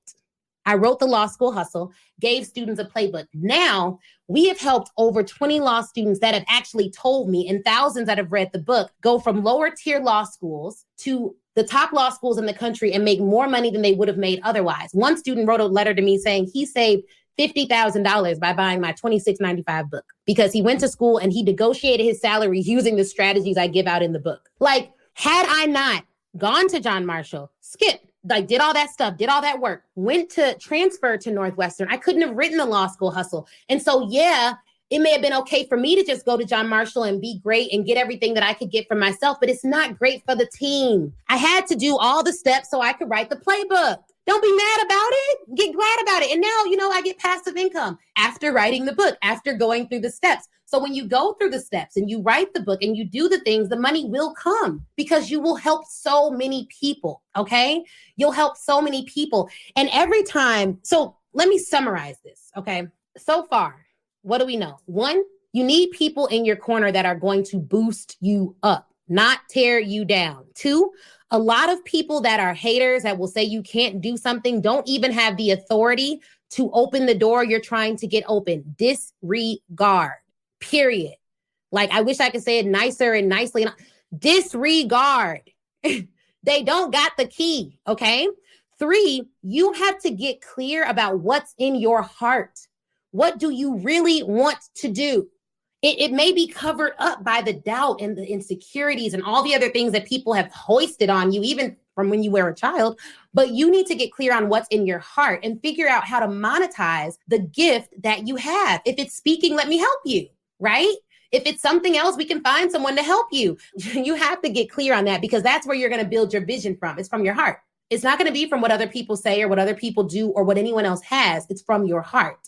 I wrote the Law School Hustle, gave students a playbook. Now we have helped over 20 law students that have actually told me and thousands that have read the book go from lower tier law schools to the top law schools in the country and make more money than they would have made otherwise. One student wrote a letter to me saying he saved $50,000 by buying my $26.95 book because he went to school and he negotiated his salary using the strategies I give out in the book. Like, had I not gone to John Marshall, skipped, did all that stuff, did all that work, went to transfer to Northwestern, I couldn't have written the Law School Hustle. And so, yeah, it may have been okay for me to just go to John Marshall and be great and get everything that I could get for myself, but it's not great for the team. I had to do all the steps so I could write the playbook. Don't be mad about it. Get glad about it. And now, I get passive income after writing the book, after going through the steps. So when you go through the steps and you write the book and you do the things, the money will come because you will help so many people, okay? You'll help so many people. And every time, so let me summarize this, okay? So far, what do we know? One, you need people in your corner that are going to boost you up, not tear you down. Two, a lot of people that are haters that will say you can't do something don't even have the authority to open the door you're trying to get open. Disregard, period. Like, I wish I could say it nicer and nicely. Disregard. They don't got the key, okay? Three, you have to get clear about what's in your heart. What do you really want to do? It may be covered up by the doubt and the insecurities and all the other things that people have hoisted on you, even from when you were a child. But you need to get clear on what's in your heart and figure out how to monetize the gift that you have. If it's speaking, let me help you, right? If it's something else, we can find someone to help you. You have to get clear on that because that's where you're going to build your vision from. It's from your heart. It's not going to be from what other people say or what other people do or what anyone else has. It's from your heart.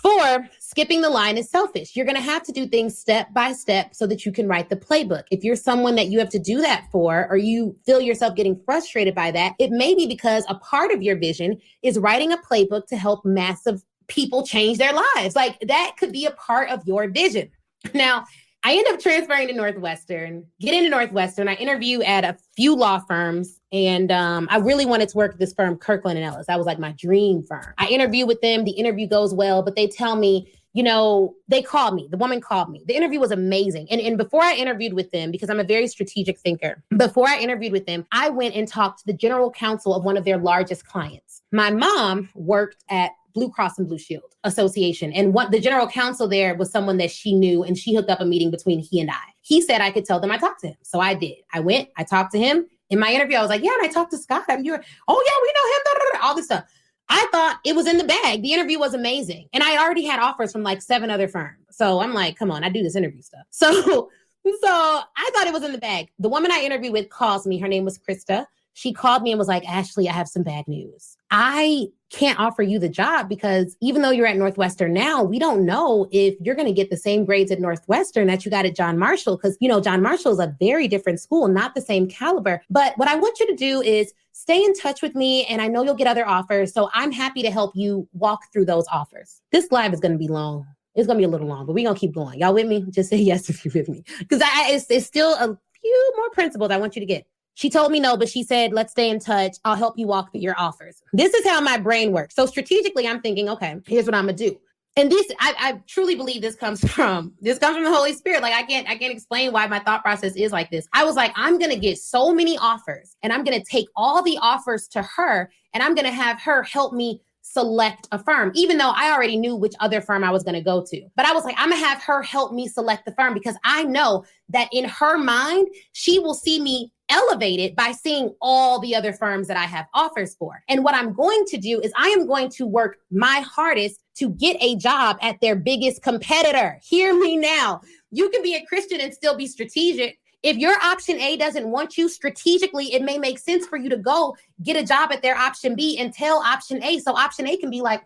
4, skipping the line is selfish. You're going to have to do things step by step so that you can write the playbook. If you're someone that you have to do that for, or you feel yourself getting frustrated by that, it may be because a part of your vision is writing a playbook to help massive people change their lives. Like, that could be a part of your vision. Now, I end up transferring to Northwestern, get into Northwestern. I interview at a few law firms, and I really wanted to work at this firm, Kirkland Ellis. That was like my dream firm. I interview with them. The interview goes well, but they tell me, they called me. The woman called me. The interview was amazing. And before I interviewed with them, because I'm a very strategic thinker, before I interviewed with them, I went and talked to the general counsel of one of their largest clients. My mom worked at Blue Cross and Blue Shield Association. And the general counsel there was someone that she knew, and she hooked up a meeting between he and I. He said I could tell them I talked to him. So I did. I went, I talked to him. In my interview, I was like, yeah, and I talked to Scott. Oh yeah, we know him, all this stuff. I thought it was in the bag. The interview was amazing. And I already had offers from like 7 other firms. So I'm like, come on, I do this interview stuff. So I thought it was in the bag. The woman I interviewed with calls me. Her name was Krista. She called me and was like, Ashley, I have some bad news. I can't offer you the job because even though you're at Northwestern now, we don't know if you're going to get the same grades at Northwestern that you got at John Marshall. Because, John Marshall is a very different school, not the same caliber. But what I want you to do is stay in touch with me. And I know you'll get other offers. So I'm happy to help you walk through those offers. This live is going to be long. It's going to be a little long, but we're going to keep going. Y'all with me? Just say yes if you're with me. Because it's still a few more principles I want you to get. She told me no, but she said, let's stay in touch. I'll help you walk through your offers. This is how my brain works. So strategically, I'm thinking, okay, here's what I'm going to do. And this, I truly believe this comes from the Holy Spirit. Like, I can't explain why my thought process is like this. I was like, I'm going to get so many offers and I'm going to take all the offers to her and I'm going to have her help me select a firm, even though I already knew which other firm I was going to go to. But I was like, I'm going to have her help me select the firm because I know that in her mind, she will see me elevated by seeing all the other firms that I have offers for. And what I'm going to do is I am going to work my hardest to get a job at their biggest competitor. Hear me now. You can be a Christian and still be strategic. If your option A doesn't want you strategically, it may make sense for you to go get a job at their option B and tell option A. So option A can be like,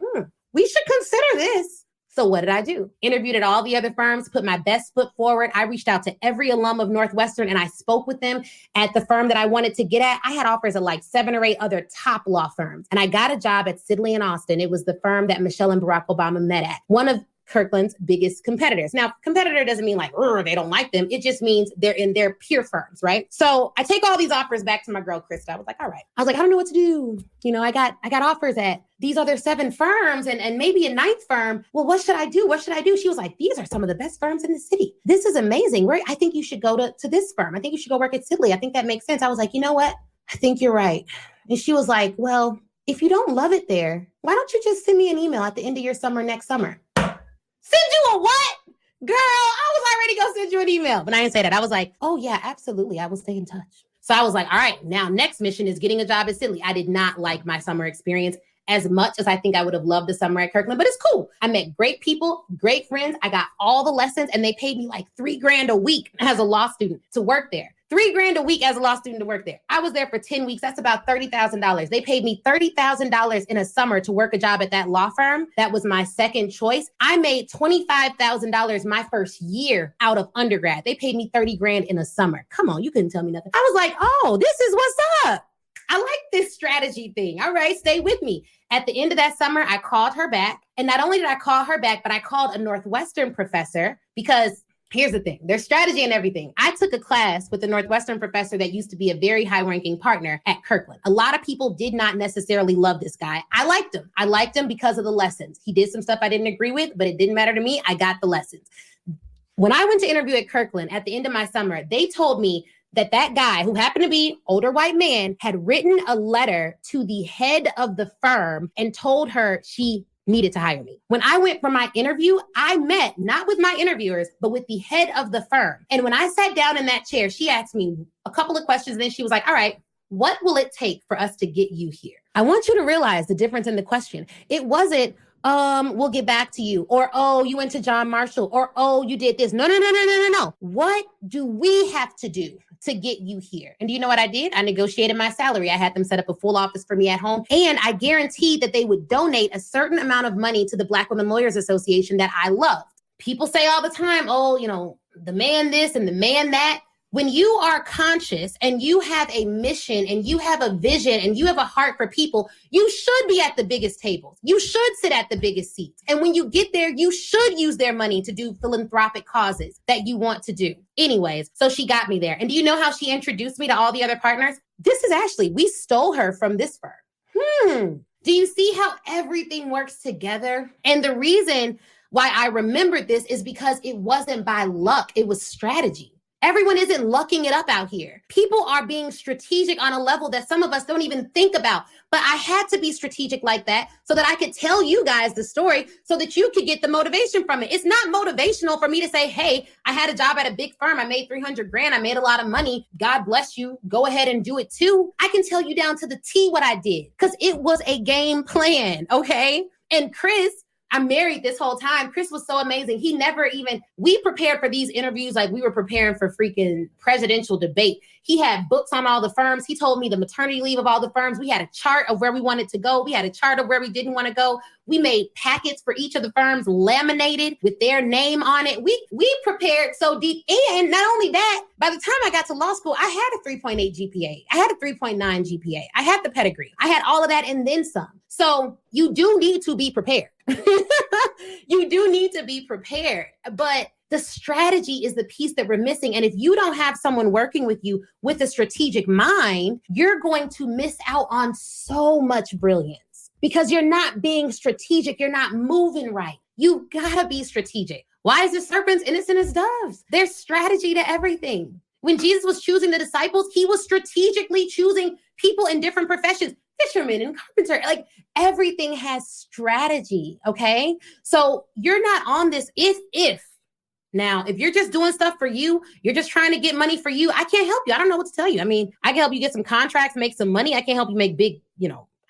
we should consider this. So what did I do? Interviewed at all the other firms, put my best foot forward. I reached out to every alum of Northwestern and I spoke with them at the firm that I wanted to get at. I had offers at like 7 or 8 other top law firms. And I got a job at Sidley and Austin. It was the firm that Michelle and Barack Obama met at. One of Kirkland's biggest competitors. Now, competitor doesn't mean like, they don't like them. It just means they're in their peer firms, right? So I take all these offers back to my girl, Krista. I was like, all right. I was like, I don't know what to do. I got offers at these other 7 firms and maybe a 9th firm. Well, what should I do? What should I do? She was like, these are some of the best firms in the city. This is amazing. Right? I think you should go to this firm. I think you should go work at Sidley. I think that makes sense. I was like, you know what? I think you're right. And she was like, well, if you don't love it there, why don't you just send me an email at the end of your summer next summer? Send you a what? Girl, I was already going to send you an email. But I didn't say that. I was like, oh yeah, absolutely. I will stay in touch. So I was like, all right, now next mission is getting a job at Sidley. I did not like my summer experience as much as I think I would have loved the summer at Kirkland, but it's cool. I met great people, great friends. I got all the lessons and they paid me like $3,000 a week as a law student to work there. $3,000 a week as a law student to work there. I was there for 10 weeks. That's about $30,000. They paid me $30,000 in a summer to work a job at that law firm. That was my second choice. I made $25,000 my first year out of undergrad. They paid me $30,000 in a summer. Come on, you couldn't tell me nothing. I was like, oh, this is what's up. I like this strategy thing. All right, stay with me. At the end of that summer, I called her back. And not only did I call her back, but I called a Northwestern professor because here's the thing, there's strategy and everything. I took a class with a Northwestern professor that used to be a very high-ranking partner at Kirkland. A lot of people did not necessarily love this guy. I liked him. I liked him because of the lessons. He did some stuff I didn't agree with, but it didn't matter to me. I got the lessons. When I went to interview at Kirkland at the end of my summer, they told me that guy, who happened to be older white man, had written a letter to the head of the firm and told her she needed to hire me. When I went for my interview, I met not with my interviewers, but with the head of the firm. And when I sat down in that chair, she asked me a couple of questions. And then she was like, all right, what will it take for us to get you here? I want you to realize the difference in the question. It wasn't, we'll get back to you, or, oh, you went to John Marshall, or, oh, you did this. No. What do we have to do to get you here? And do you know what I did? I negotiated my salary. I had them set up a full office for me at home. And I guaranteed that they would donate a certain amount of money to the Black Women Lawyers Association that I loved. People say all the time, oh, the man this and the man that. When you are conscious and you have a mission and you have a vision and you have a heart for people, you should be at the biggest tables. You should sit at the biggest seats. And when you get there, you should use their money to do philanthropic causes that you want to do. Anyways, so she got me there. And do you know how she introduced me to all the other partners? This is Ashley. We stole her from this firm. Do you see how everything works together? And the reason why I remembered this is because it wasn't by luck. It was strategy. Everyone isn't lucking it up out here. People are being strategic on a level that some of us don't even think about. But I had to be strategic like that so that I could tell you guys the story so that you could get the motivation from it. It's not motivational for me to say, hey, I had a job at a big firm. I made $300,000. I made a lot of money. God bless you. Go ahead and do it too. I can tell you down to the T what I did because it was a game plan. Okay. And Chris, I'm married this whole time. Chris was so amazing. We prepared for these interviews like we were preparing for freaking presidential debate. He had books on all the firms. He told me the maternity leave of all the firms. We had a chart of where we wanted to go. We had a chart of where we didn't want to go. We made packets for each of the firms laminated with their name on it. We prepared so deep. And not only that, by the time I got to law school, I had a 3.8 GPA. I had a 3.9 GPA. I had the pedigree. I had all of that and then some. So you do need to be prepared. You do need to be prepared. But the strategy is the piece that we're missing. And if you don't have someone working with you with a strategic mind, you're going to miss out on so much brilliance because you're not being strategic. You're not moving right. You gotta be strategic. Why is the serpents innocent as doves? There's strategy to everything. When Jesus was choosing the disciples, he was strategically choosing people in different professions. Fisherman and carpenter, like everything has strategy. Okay. So you're not on this if. Now, if you're just doing stuff for you, you're just trying to get money for you. I can't help you. I don't know what to tell you. I mean, I can help you get some contracts, make some money. I can't help you make big,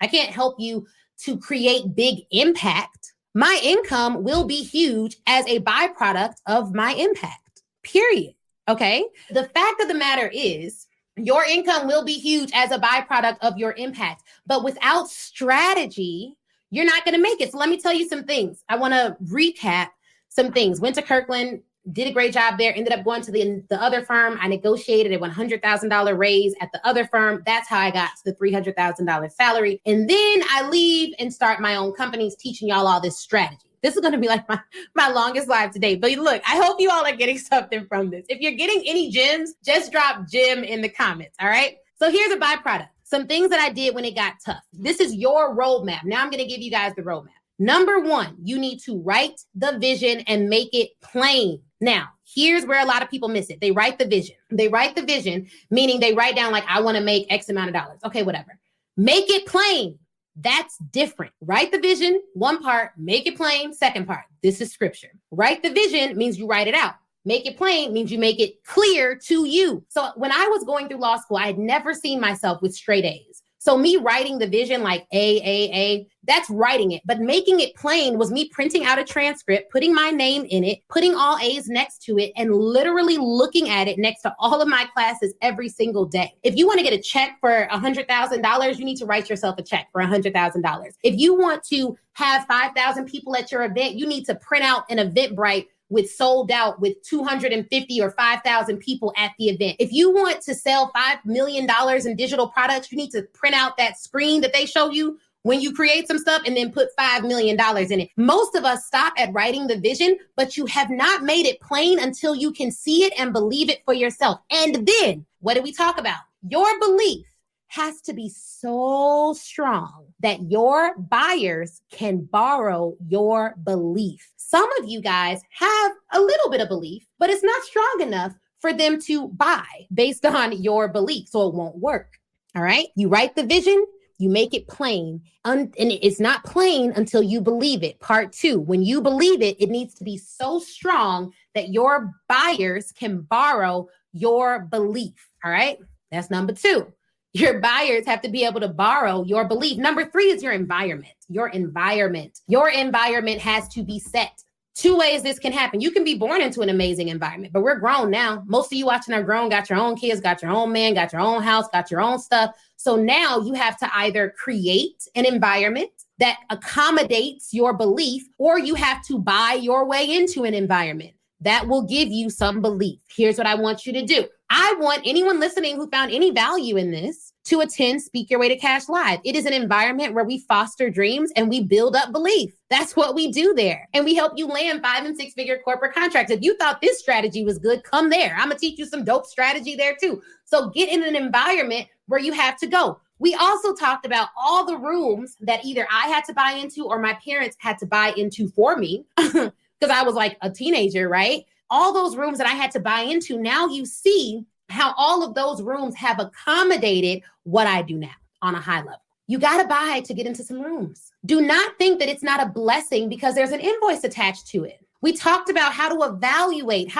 I can't help you to create big impact. My income will be huge as a byproduct of my impact, period. Okay. The fact of the matter is, your income will be huge as a byproduct of your impact, but without strategy, you're not going to make it. So let me tell you some things. I want to recap some things. Went to Kirkland, did a great job there, ended up going to the other firm. I negotiated a $100,000 raise at the other firm. That's how I got to the $300,000 salary. And then I leave and start my own companies, teaching y'all all this strategy. This is going to be like my longest live today. But look, I hope you all are getting something from this. If you're getting any gems, just drop gem in the comments. All right. So here's a byproduct. Some things that I did when it got tough. This is your roadmap. Now I'm going to give you guys the roadmap. Number one, you need to write the vision and make it plain. Now, here's where a lot of people miss it. They write the vision. They write the vision, meaning they write down like, I want to make X amount of dollars. Okay, whatever. Make it plain. That's different. Write the vision, one part, make it plain, second part. This is scripture. Write the vision means you write it out. Make it plain means you make it clear to you. So when I was going through law school, I had never seen myself with straight A's. So me writing the vision like A, that's writing it. But making it plain was me printing out a transcript, putting my name in it, putting all A's next to it, and literally looking at it next to all of my classes every single day. If you want to get a check for $100,000, you need to write yourself a check for $100,000. If you want to have 5,000 people at your event, you need to print out an Eventbrite with sold out with 250 or 5,000 people at the event. If you want to sell $5 million in digital products, you need to print out that screen that they show you when you create some stuff and then put $5 million in it. Most of us stop at writing the vision, but you have not made it plain until you can see it and believe it for yourself. And then what do we talk about? Your belief has to be so strong that your buyers can borrow your belief. Some of you guys have a little bit of belief, but it's not strong enough for them to buy based on your belief, so it won't work. All right? You write the vision, you make it plain, and it's not plain until you believe it. Part two, when you believe it, it needs to be so strong that your buyers can borrow your belief. All right? That's number two. Your buyers have to be able to borrow your belief. Number three is your environment. Your environment. Your environment has to be set. Two ways this can happen. You can be born into an amazing environment, but we're grown now. Most of you watching are grown, got your own kids, got your own man, got your own house, got your own stuff. So now you have to either create an environment that accommodates your belief, or you have to buy your way into an environment that will give you some belief. Here's what I want you to do. I want anyone listening who found any value in this to attend Speak Your Way to Cash Live. It is an environment where we foster dreams and we build up belief. That's what we do there. And we help you land 5- and 6-figure corporate contracts. If you thought this strategy was good, come there. I'm going to teach you some dope strategy there too. So get in an environment where you have to go. We also talked about all the rooms that either I had to buy into or my parents had to buy into for me because I was like a teenager, right? All those rooms that I had to buy into, now you see how all of those rooms have accommodated what I do now on a high level. You got to buy to get into some rooms. Do not think that it's not a blessing because there's an invoice attached to it. We talked about how to evaluate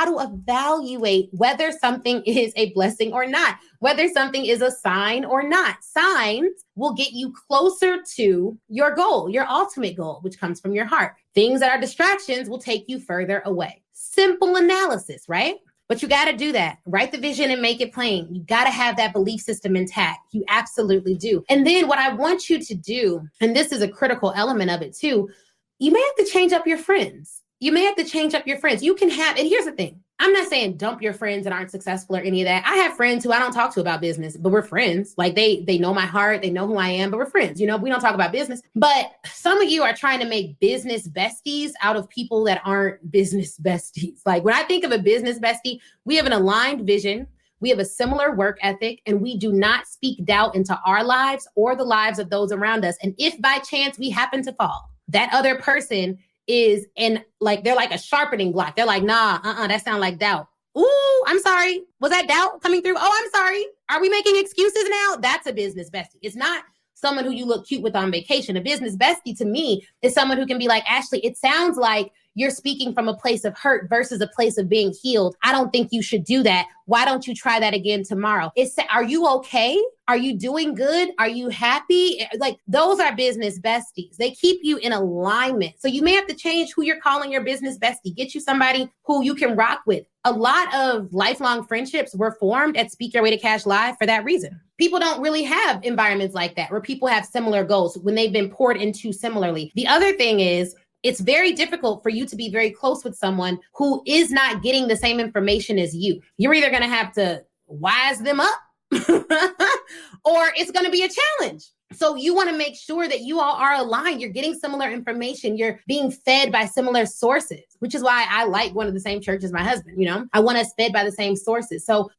whether something is a blessing or not, whether something is a sign or not. Signs will get you closer to your goal, your ultimate goal, which comes from your heart. Things that are distractions will take you further away. Simple analysis, right? But you got to do that. Write the vision and make it plain. You got to have that belief system intact. You absolutely do. And then what I want you to do, and this is a critical element of it too, you may have to change up your friends. You can have, and here's the thing. I'm not saying dump your friends that aren't successful or any of that. I have friends who I don't talk to about business, but we're friends. Like they know my heart, they know who I am, but we're friends. You know, we don't talk about business. But some of you are trying to make business besties out of people that aren't business besties. Like when I think of a business bestie, we have an aligned vision. We have a similar work ethic, and we do not speak doubt into our lives or the lives of those around us. And if by chance we happen to fall, that other person is in like, they're like a sharpening block. They're like, nah, that sounds like doubt. Ooh, I'm sorry. Was that doubt coming through? Oh, I'm sorry. Are we making excuses now? That's a business bestie. It's not someone who you look cute with on vacation. A business bestie to me is someone who can be like, Ashley, it sounds like you're speaking from a place of hurt versus a place of being healed. I don't think you should do that. Why don't you try that again tomorrow? Are you okay? Are you doing good? Are you happy? Like, those are business besties. They keep you in alignment. So you may have to change who you're calling your business bestie. Get you somebody who you can rock with. A lot of lifelong friendships were formed at Speak Your Way to Cash Live for that reason. People don't really have environments like that where people have similar goals when they've been poured into similarly. The other thing is, it's very difficult for you to be very close with someone who is not getting the same information as you. You're either going to have to wise them up or it's going to be a challenge. So you want to make sure that you all are aligned. You're getting similar information. You're being fed by similar sources, which is why I like going to the same church as my husband. You know, I want us fed by the same sources. So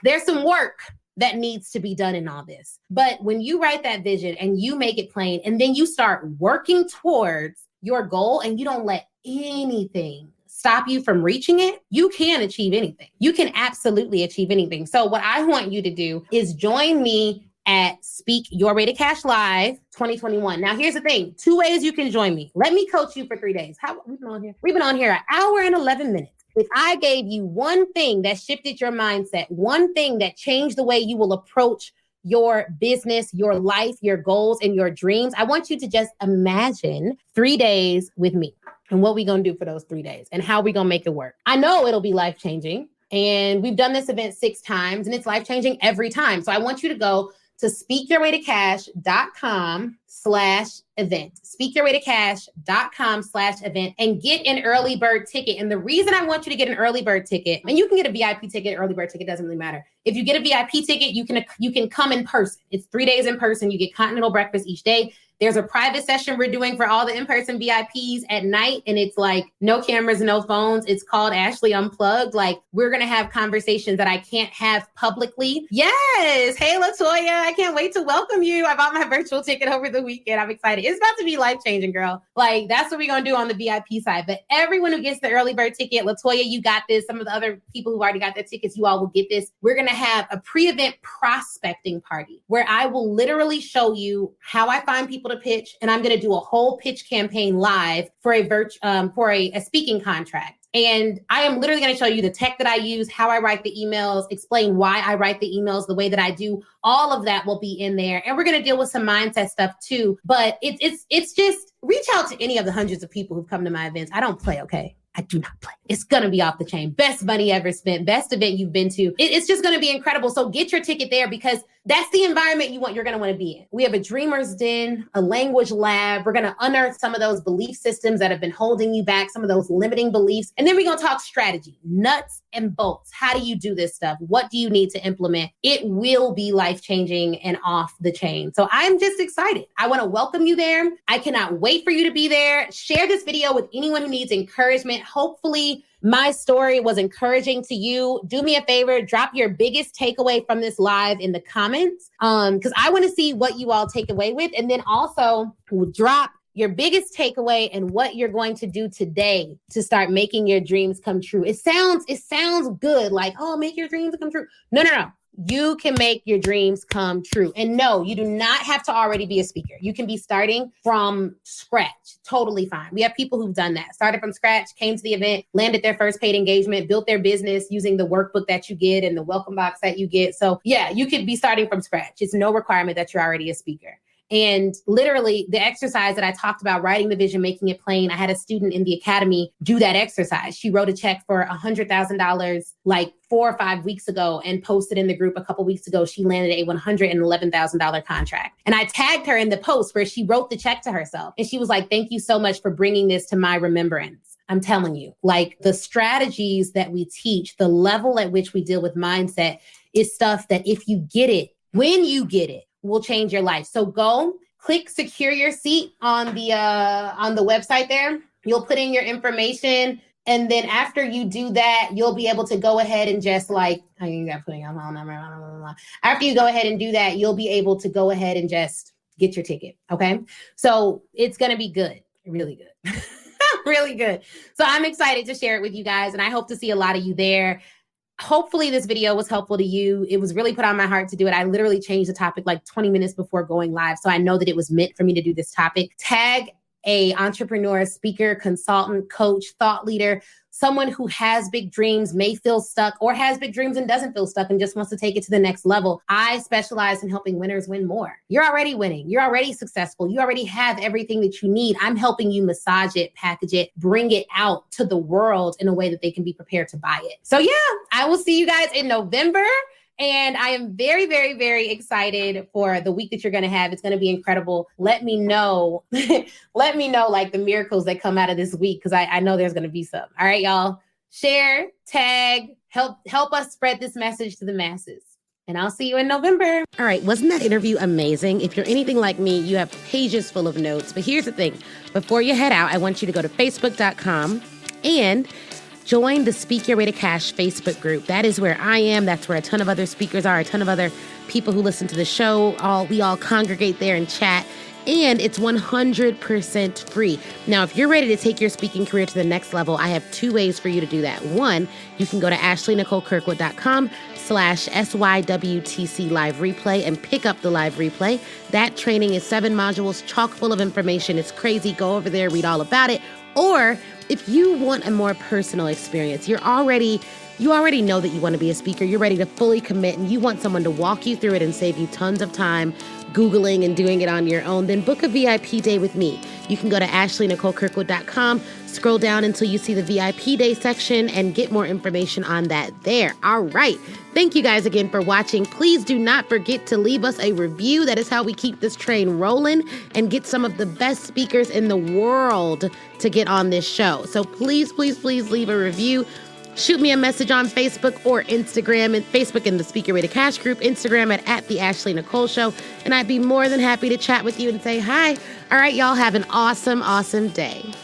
there's some work that needs to be done in all this. But when you write that vision and you make it plain, and then you start working towards your goal and you don't let anything stop you from reaching it, you can achieve anything. You can absolutely achieve anything. So what I want you to do is join me at Speak Your Way to Cash Live 2021. Now, here's the thing. 2 ways you can join me. Let me coach you for 3 days. We've been on here an hour and 11 minutes. If I gave you one thing that shifted your mindset, one thing that changed the way you will approach your business, your life, your goals, and your dreams, I want you to just imagine 3 days with me and what we're going to do for those 3 days and how we're going to make it work. I know it'll be life-changing, and we've done this event 6 times, and it's life-changing every time. So I want you to go to speakyourwaytocash.com/event, speakyourwaytocash.com/event, and get an early bird ticket. And the reason I want you to get an early bird ticket, and you can get a VIP ticket, early bird ticket, doesn't really matter. If you get a VIP ticket, you can come in person. It's 3 days in person. You get continental breakfast each day. There's a private session we're doing for all the in-person VIPs at night. And it's like no cameras, no phones. It's called Ashley Unplugged. Like, we're going to have conversations that I can't have publicly. Yes. Hey, LaToya, I can't wait to welcome you. I bought my virtual ticket over the weekend. I'm excited. It's about to be life-changing, girl. Like, that's what we're going to do on the VIP side. But everyone who gets the early bird ticket, LaToya, you got this. Some of the other people who already got their tickets, you all will get this. We're going to have a pre-event prospecting party where I will literally show you how I find people to pitch, and I'm going to do a whole pitch campaign live for a speaking contract. And I am literally going to show you the tech that I use, how I write the emails, explain why I write the emails the way that I do. All of that will be in there. And we're going to deal with some mindset stuff too. But it's just reach out to any of the hundreds of people who've come to my events. I don't play, okay? I do not play. It's going to be off the chain. Best money ever spent. Best event you've been to. It's just going to be incredible. So get your ticket there, because that's the environment you're going to want to be in. We have a dreamer's den, a language lab. We're going to unearth some of those belief systems that have been holding you back, some of those limiting beliefs. And then we're going to talk strategy, nuts and bolts. How do you do this stuff? What do you need to implement? It will be life-changing and off the chain. So I'm just excited. I want to welcome you there. I cannot wait for you to be there. Share this video with anyone who needs encouragement. Hopefully, my story was encouraging to you. Do me a favor, drop your biggest takeaway from this live in the comments, because I want to see what you all take away with. And then also drop your biggest takeaway and what you're going to do today to start making your dreams come true. It sounds good, like, oh, make your dreams come true. No. You can make your dreams come true. And no, you do not have to already be a speaker. You can be starting from scratch. Totally fine. We have people who've done that. Started from scratch, came to the event, landed their first paid engagement, built their business using the workbook that you get and the welcome box that you get. So yeah, you could be starting from scratch. It's no requirement that you're already a speaker. And literally the exercise that I talked about, writing the vision, making it plain, I had a student in the academy do that exercise. She wrote a check for $100,000 like 4 or 5 weeks ago and posted in the group a couple weeks ago. She landed a $111,000 contract. And I tagged her in the post where she wrote the check to herself. And she was like, thank you so much for bringing this to my remembrance. I'm telling you, like, the strategies that we teach, the level at which we deal with mindset is stuff that if you get it, when you get it, will change your life. So go click secure your seat on the website there. You'll put in your information. And then after you do that, you'll be able to go ahead and just like, after you go ahead and do that, you'll be able to go ahead and just get your ticket. Okay. So it's going to be good. Really good. Really good. So I'm excited to share it with you guys. And I hope to see a lot of you there. Hopefully this video was helpful to you. It was really put on my heart to do it. I literally changed the topic like 20 minutes before going live. So I know that it was meant for me to do this topic. Tag a entrepreneur, speaker, consultant, coach, thought leader, someone who has big dreams, may feel stuck, or has big dreams and doesn't feel stuck and just wants to take it to the next level. I specialize in helping winners win more. You're already winning. You're already successful. You already have everything that you need. I'm helping you massage it, package it, bring it out to the world in a way that they can be prepared to buy it. So yeah, I will see you guys in November. And I am very, very, very excited for the week that you're going to have. It's going to be incredible. Let me know. Let me know like the miracles that come out of this week, because I know there's going to be some. All right, y'all. Share, tag, help us spread this message to the masses. And I'll see you in November. All right. Wasn't that interview amazing? If you're anything like me, you have pages full of notes. But here's the thing. Before you head out, I want you to go to facebook.com and join the Speak Your Way to Cash Facebook group. That is where I am. That's where a ton of other speakers are, a ton of other people who listen to the show. We all congregate there and chat. And it's 100% free. Now, if you're ready to take your speaking career to the next level, I have 2 ways for you to do that. One, you can go to ashleynicolekirkwood.com/SYWTC live replay and pick up the live replay. That training is 7 modules, chock full of information. It's crazy. Go over there, read all about it. Or if you want a more personal experience, you already know that you want to be a speaker, you're ready to fully commit, and you want someone to walk you through it and save you tons of time Googling and doing it on your own, then book a VIP day with me. You can go to ashleynicolekirkwood.com, scroll down until you see the VIP day section, and get more information on that there. All right. Thank you guys again for watching. Please do not forget to leave us a review. That is how we keep this train rolling and get some of the best speakers in the world to get on this show. So please, please, please leave a review. Shoot me a message on Facebook or Instagram, and Facebook in the Speak Your Way to Cash group, Instagram at the Ashley Nicole Show. And I'd be more than happy to chat with you and say hi. All right, y'all have an awesome, awesome day.